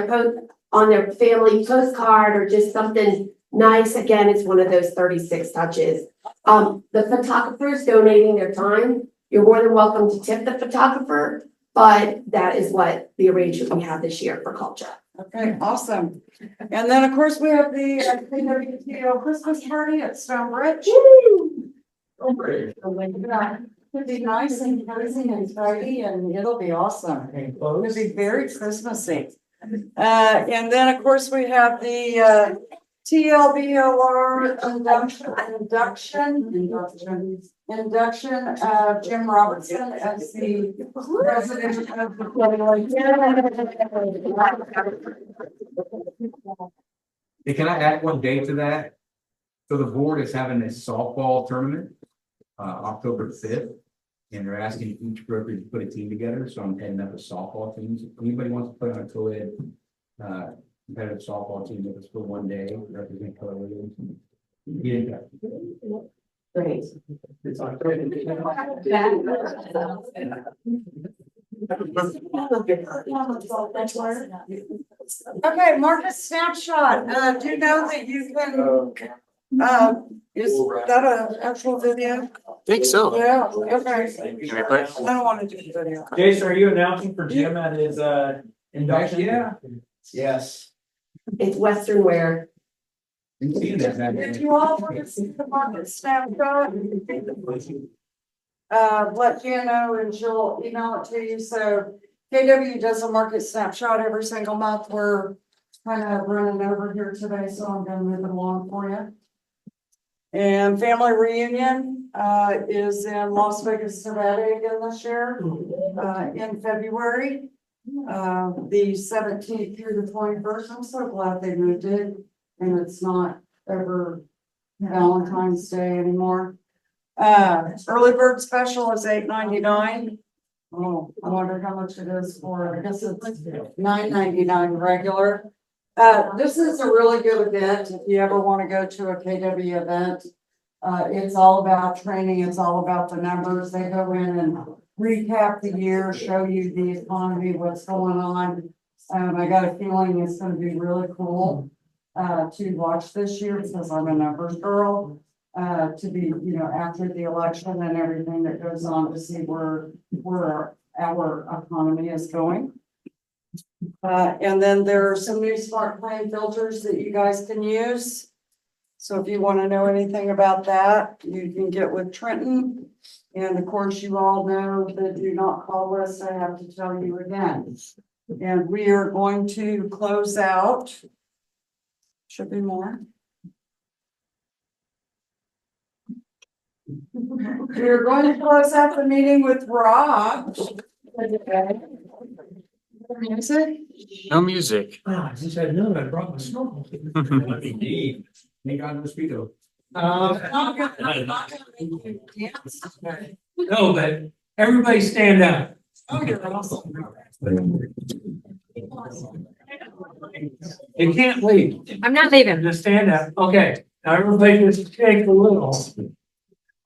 their family postcard or just something nice. Again, it's one of those 36 touches. The photographer's donating their time. You're more than welcome to tip the photographer, but that is what the arrangement we have this year for culture. Okay, awesome. And then, of course, we have the KWTO Christmas party at Stonebridge. It'll be nice and cozy and tidy, and it'll be awesome. It'll be very Christmassy. And then, of course, we have the TLBOR induction of Jim Robertson as the president of the Hey, can I add one day to that? So the board is having a softball tournament, October 5th. And they're asking each broker to put a team together, so I'm heading up a softball team. So if anybody wants to play on a co-ed, competitive softball team, if it's for one day, represent Keller Williams. Yeah. Great. It's on. Okay, market snapshot. Do you know that you can, is that an actual video? Think so. Yeah, okay. Can we play? I don't want to do the video. Jason, are you announcing for Jim at his, induction? Yeah. Yes. It's Western wear. Been seeing that back If there. you all want to see the market snapshot, let Jan know and she'll email it to you. So KW does a market snapshot every single month. We're kind of running over here today, so I'm gonna move it along for you. And family reunion, is in Las Vegas, Nevada again this year, in February. The 17th through the 21st. I'm so glad they moved it and it's not over Valentine's Day anymore. Early bird special is $8.99. Oh, I wonder how much it is for, I guess it's $9.99 regular. This is a really good event. If you ever want to go to a KW event, it's all about training. It's all about the numbers. They go in and recap the year, show you the economy, what's going on. I got a feeling it's going to be really cool to watch this year because I'm a numbers girl. To be, you know, after the election and everything that goes on to see where our economy is going. And then there are some new smart plane filters that you guys can use. So if you want to know anything about that, you can get with Trenton. And of course, you all know the do not call list. I have to tell you again. And we are going to close out. Should be more. We're going to close out the meeting with Rob. Music? No music. Ah, since I know I brought my snorkel. Indeed. Thank God mosquito. No, but everybody stand up. Oh, you're awesome. You can't leave. I'm not leaving. Just stand up. Okay. Now everybody just shake a little.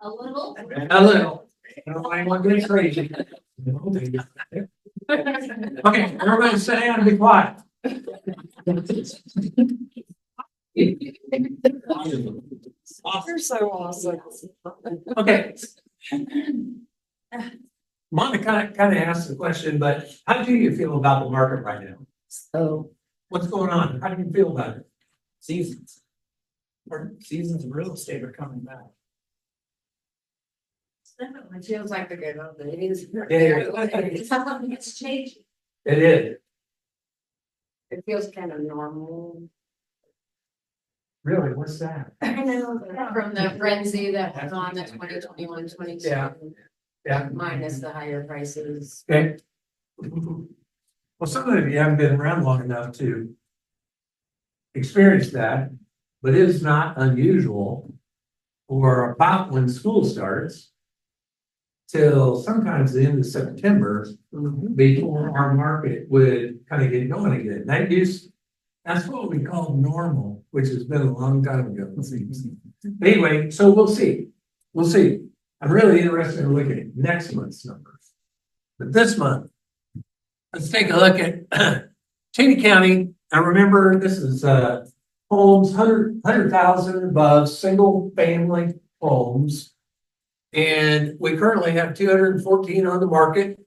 A little? A little. I want to get crazy. Okay, everybody sit down and be quiet. You're so awesome. Okay. Monica kind of asked the question, but how do you feel about the market right now? So What's going on? How do you feel about it? Seasons. Or seasons of real estate are coming back. it feels like the good old days. It's changing. It is. It feels kind of normal. Really? What's that? From the frenzy that was on the 2021, 22. Yeah. Yeah. Minus the higher prices. Okay. Well, some of you haven't been around long enough to experience that, but it is not unusual for about when school starts till sometimes the end of September before our market would kind of get going again. That's what we call normal, which has been a long time ago. But anyway, so we'll see. We'll see. I'm really interested in looking at next month's numbers. But this month, let's take a look at Cheney County. Now remember, this is homes, 100,000 above, single family homes. And we currently have 214 on the market.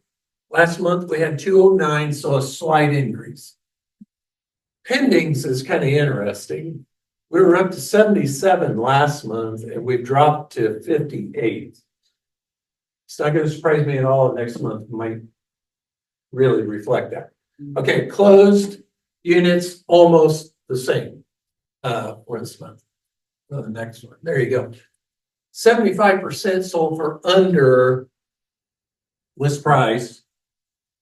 Last month we had 209, so a slight increase. Pendings is kind of interesting. We were up to 77 last month and we dropped to 58. It's not going to surprise me at all. Next month might really reflect that. Okay, closed units almost the same for this month. Oh, the next one. There you go. 75% sold for under list price.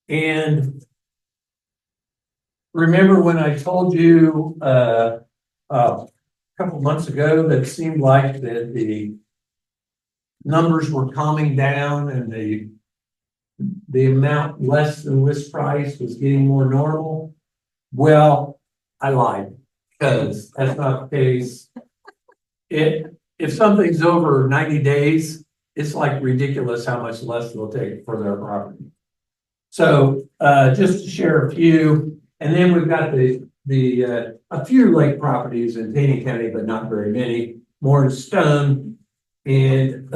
And remember when I told you a couple months ago that it seemed like that the numbers were calming down and the amount less than list price was getting more normal? Well, I lied because that's not the case. If something's over 90 days, it's like ridiculous how much less they'll take for their property. So just to share a few, And then we've got a few lake properties in Taney County, but not very many, more in Stone. And,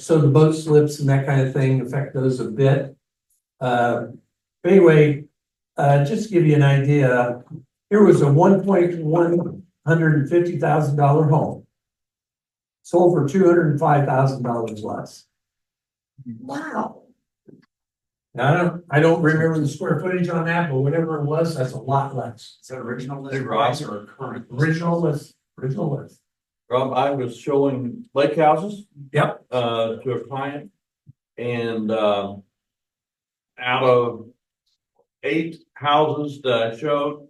so the boat slips and that kind of thing affect those a bit. Anyway, just to give you an idea, here was a $1,150,000 home. Sold for $205,000 less. Wow. Now, I don't remember the square footage on that, but whatever it was, that's a lot less. Is that original list price or current? Original list. Rob, I was showing lake houses. Yep. To a client. And, out of 8 houses that I showed,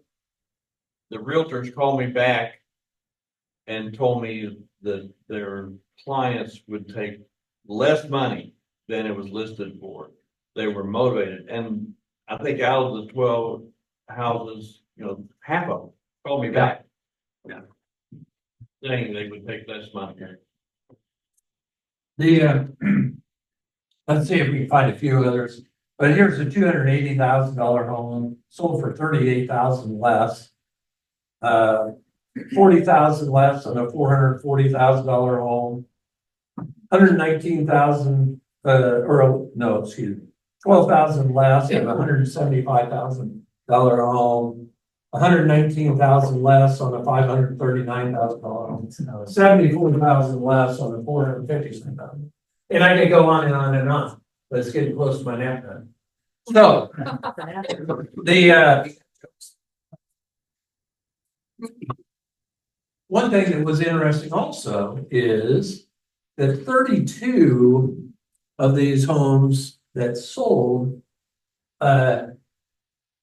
the realtors called me back and told me that their clients would take less money than it was listed for. They were motivated, and I think out of the 12 houses, half of them called me back. Yeah. Saying they would take less money. Let's see if we can find a few others, but here's a $280,000 home, sold for $38,000 less. 40,000 less on a $440,000 home. 119,000, excuse me, 12,000 less on a $175,000 home. 119,000 less on a $539,000 home. 74,000 less on a $450,000. And I could go on and on and on, but it's getting close to my nap time. So, one thing that was interesting also is that 32 of these homes that sold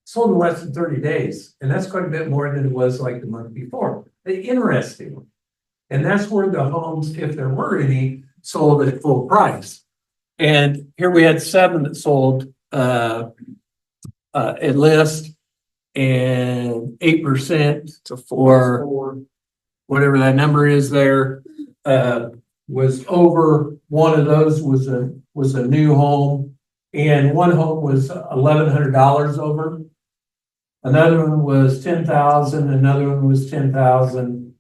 sold in less than 30 days. And that's quite a bit more than it was like the month before. Interesting. And that's where the homes, if there were any, sold at full price. And here we had 7 that sold at list, and 8% for whatever that number is there was over. One of those was a new home, and one home was $1,100 over. Another one was 10,000. Another one was 10,000.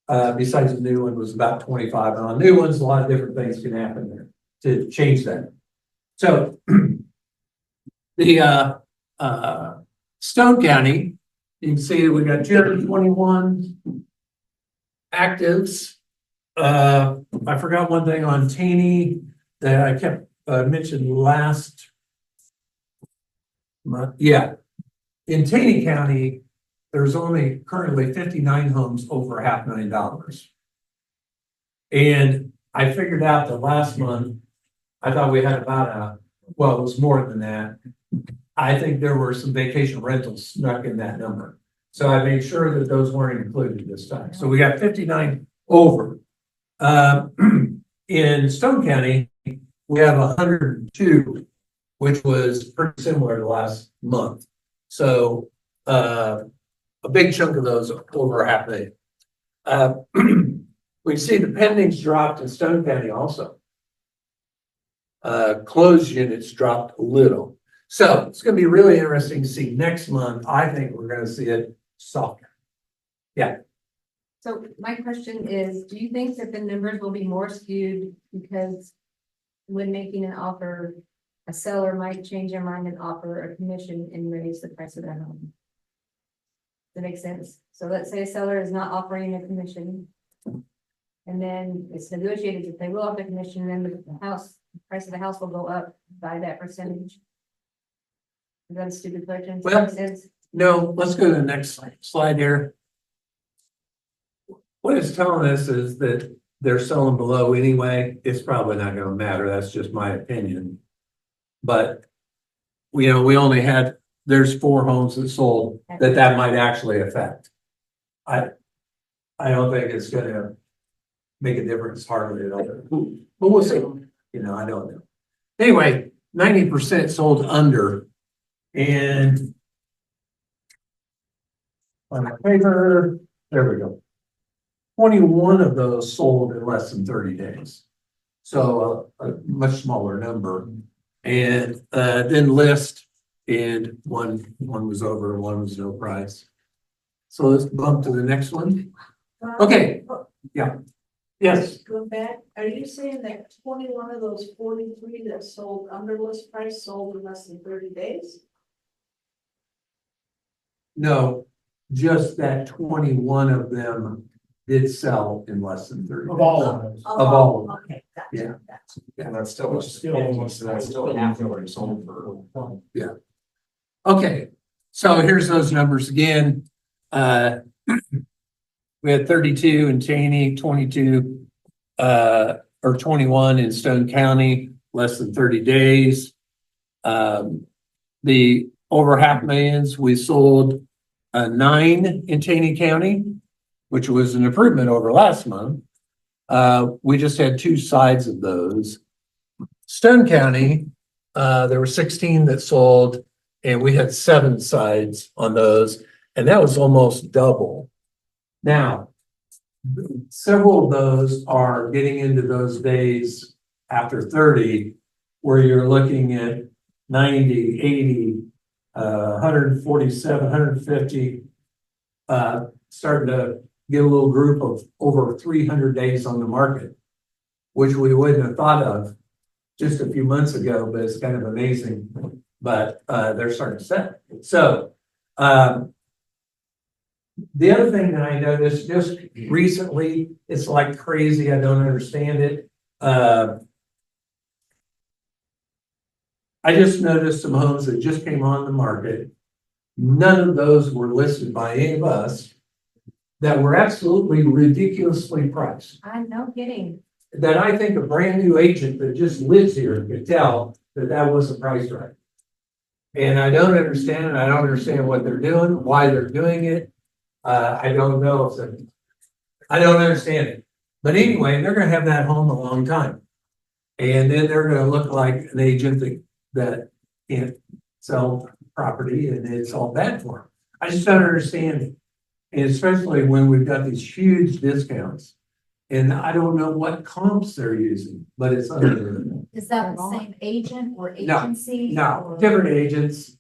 Besides the new one was about 25. And on new ones, a lot of different things can happen there to change that. So the Stone County, you can see that we got 221 actives. I forgot one thing on Taney that I kept mentioned last month. Yeah, in Taney County, there's only currently 59 homes over $500,000. And I figured out that last month, I thought we had about it was more than that. I think there were some vacation rentals snuck in that number. So I made sure that those weren't included this time. So we got 59 over. In Stone County, we have 102, which was pretty similar to last month. So a big chunk of those are over $500,000. We see the pendings dropped in Stone County also. Closed units dropped a little. So it's going to be really interesting to see next month. I think we're going to see it softer. Yeah. So my question is, do you think that the numbers will be more skewed because when making an offer, a seller might change their mind and offer a commission and raise the price of their home? Does that make sense? So let's say a seller is not offering a commission, and then it's negotiated that they will offer a commission, and then the price of the house will go up by that percentage. Is that a stupid question? Does that make sense? No, let's go to the next slide here. What it's telling us is that they're selling below anyway. It's probably not going to matter. That's just my opinion. But, we only had, there's 4 homes that sold that might actually affect. I don't think it's going to make a difference hardly at all. But we'll see. I don't know. Anyway, 90% sold under. And on my paper, there we go. 21 of those sold in less than 30 days. So a much smaller number. And then list And one was over and one was no price. So let's bump to the next one. Okay, yeah. Yes, Go back, are you saying that 21 of those 43 that sold under list price sold in less than 30 days? no, just that 21 of them did sell in less than 30 Of all days. of those. Of all of them. Okay, gotcha. Yeah. Gotcha. And that's still, Which is still almost, that's still half already sold for. Okay, so here's those numbers again. We had 32 in Cheney, 22 or 21 in Stone County, less than 30 days. The over $500,000, we sold 9 in Cheney County, which was an improvement over last month. We just had 2 sides of those. Stone County, there were 16 that sold, and we had 7 sides on those, and that was almost double. Now, several of those are getting into those days after 30, where you're looking at 90, 80, 147, 150, starting to get a little group of over 300 days on the market, which we wouldn't have thought of just a few months ago, but it's kind of amazing. But they're starting to sell. So the other thing that I noticed just recently, it's like crazy. I don't understand it. I just noticed some homes that just came on the market. None of those were listed by any of us that were absolutely ridiculously priced. I'm no kidding. That I think a brand new agent that just lives here could tell that that wasn't priced right. And I don't understand it. I don't understand what they're doing, why they're doing it. I don't know if they're, I don't understand it. But anyway, they're gonna have that home a long time. And then they're gonna look like an agent that can't sell property, and it's all bad for them. I just don't understand it. And especially when we've got these huge discounts. And I don't know what comps they're using, but it's unbelievable. Is that the same agent or No, agency? No, or- different agents.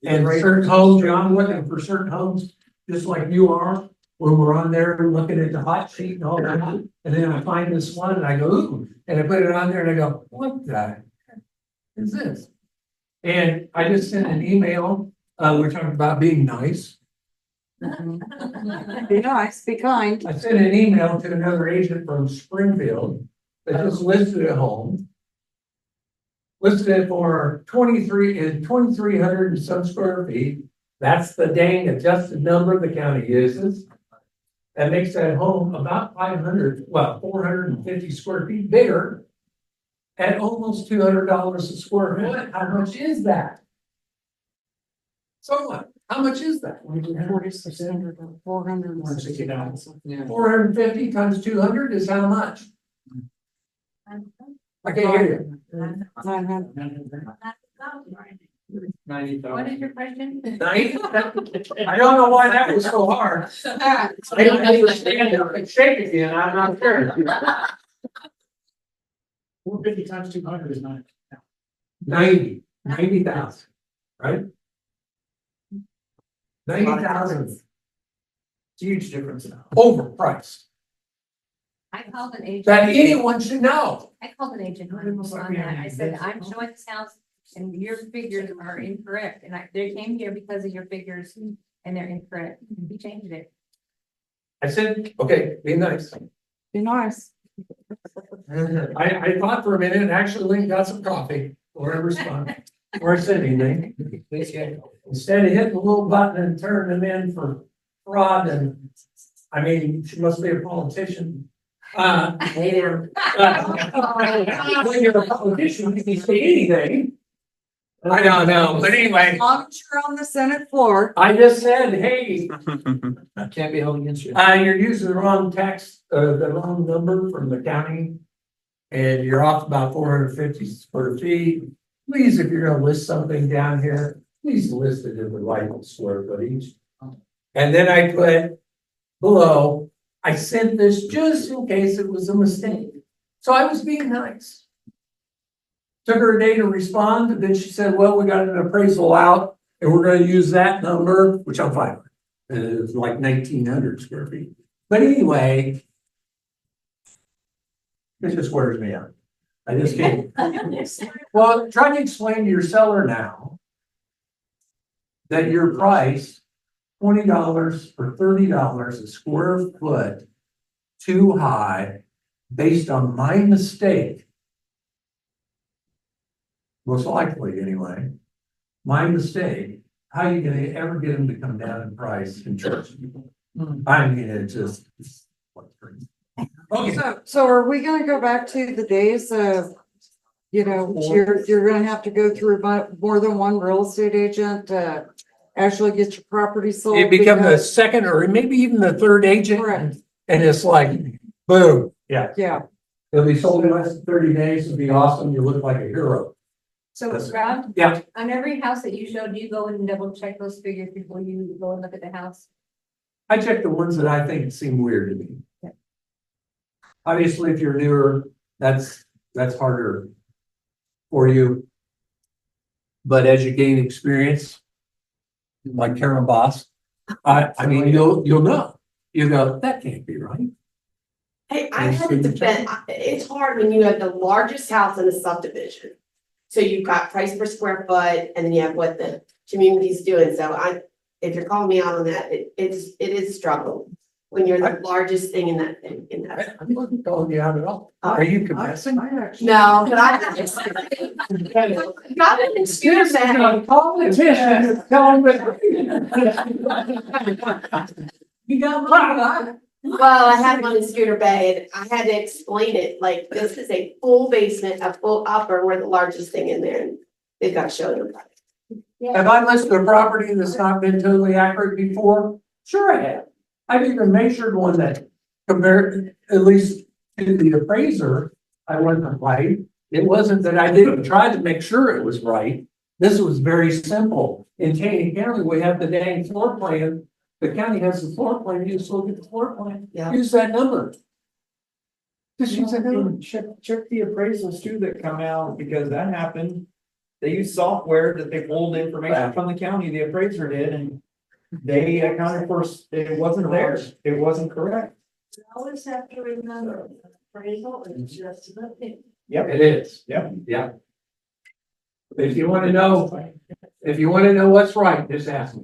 And certain homes, I'm looking for certain homes, just like you are, when we're on there looking at the hot sheet and all that. And then I find this one and I go, ooh, and I put it on there and I go, what the heck is this? And I just sent an email, we're talking about being nice. Be nice, be kind. I sent an email to another agent from Springfield that just listed a home. Listed it for 2,300 and some square feet. That's the dang adjusted number the county uses. That makes that home about 450 square feet bigger. At almost $200 a square foot. How much is that? So what? How much is that? 4,600 or 400. 450 times 200 is how much? I can't hear you. 900. 90,000. What is your question? 90? I don't know why that was so hard. I don't understand it. It's shake again. I'm not sure. 450 times 200 is 90,000, right? 90,000 huge difference now. overpriced. I called an agent. That anyone should know. I called an agent on that. I said, I'm showing this house and your figures are incorrect. And they came here because of your figures and they're incorrect. He changed it. I said, okay, be nice. Be nice. I thought for a minute and actually went and got some coffee or a response or sent anything. Instead of hitting the little button and turning them in for fraud and, I mean, she must be a politician. When you're a politician, you can say anything. I don't know, but anyway, As long as you're on the Senate floor. I just said, hey, Can't be held against you. you're using the wrong tax, the wrong number from the county. And you're off about 450 square feet. Please, if you're gonna list something down here, please list it in the right square footage. And then I put below, I sent this just in case it was a mistake. So I was being nice. Took her a day to respond, and then she said, well, we got an appraisal out, and we're gonna use that number, which I'm fine with. And it was like 1,900 square feet. But anyway, it just wears me out. I just can't. Well, try to explain to your seller now that your price, $20 or $30 a square foot, too high, based on my mistake. Most likely, anyway, my mistake. How are you gonna ever get them to come down in price and charge people? I mean, it's just. Okay, So are we gonna go back to the days of, you know, you're gonna have to go through more than one real estate agent to actually get your property sold? it becomes the because- second or maybe even the third agent, Correct. and it's like, boom, yeah. Yeah, It'll be sold in less than 30 days, it'll be awesome, you look like a hero. So That's- Rob, Yeah, on every house that you showed, do you go and double check those figures before you go and look at the house? I check the ones that I think seem weird to me. Yeah. Obviously, if you're newer, that's harder for you. But as you gain experience, like Karen Boss, I mean, you'll know, you go, that can't be right. Hey, I had to defend, it's hard when you have the largest house in a subdivision. So you've got price per square foot and then you have what the community's doing. So if you're calling me out on that, it is a struggle. When you're the largest thing in that thing, in that. I wasn't calling you out at all. Are you confessing? No, but I got an excuse that. You got. Well, I had one in Scooter Bay and I had to explain it, like, this is a full basement, a full upper, we're the largest thing in there, and they've got to show them. Have I listed a property that's not been totally accurate before? Sure I have. I've even measured one that compared, at least to the appraiser, I wasn't right. It wasn't that I didn't try to make sure it was right. This was very simple. In Taney County, we have the dang floor plan. The county has the floor plan, you just look at the floor plan, Yeah. use that number. Just use that number. And check the appraisals too that come out, because that happened. They use software that they pulled information from the county, the appraiser did, and they accounted for, it wasn't there, it wasn't correct. You always have to remember, appraisal is just an opinion. Yep. It is. Yep. Yeah. If you wanna know what's right, just ask me.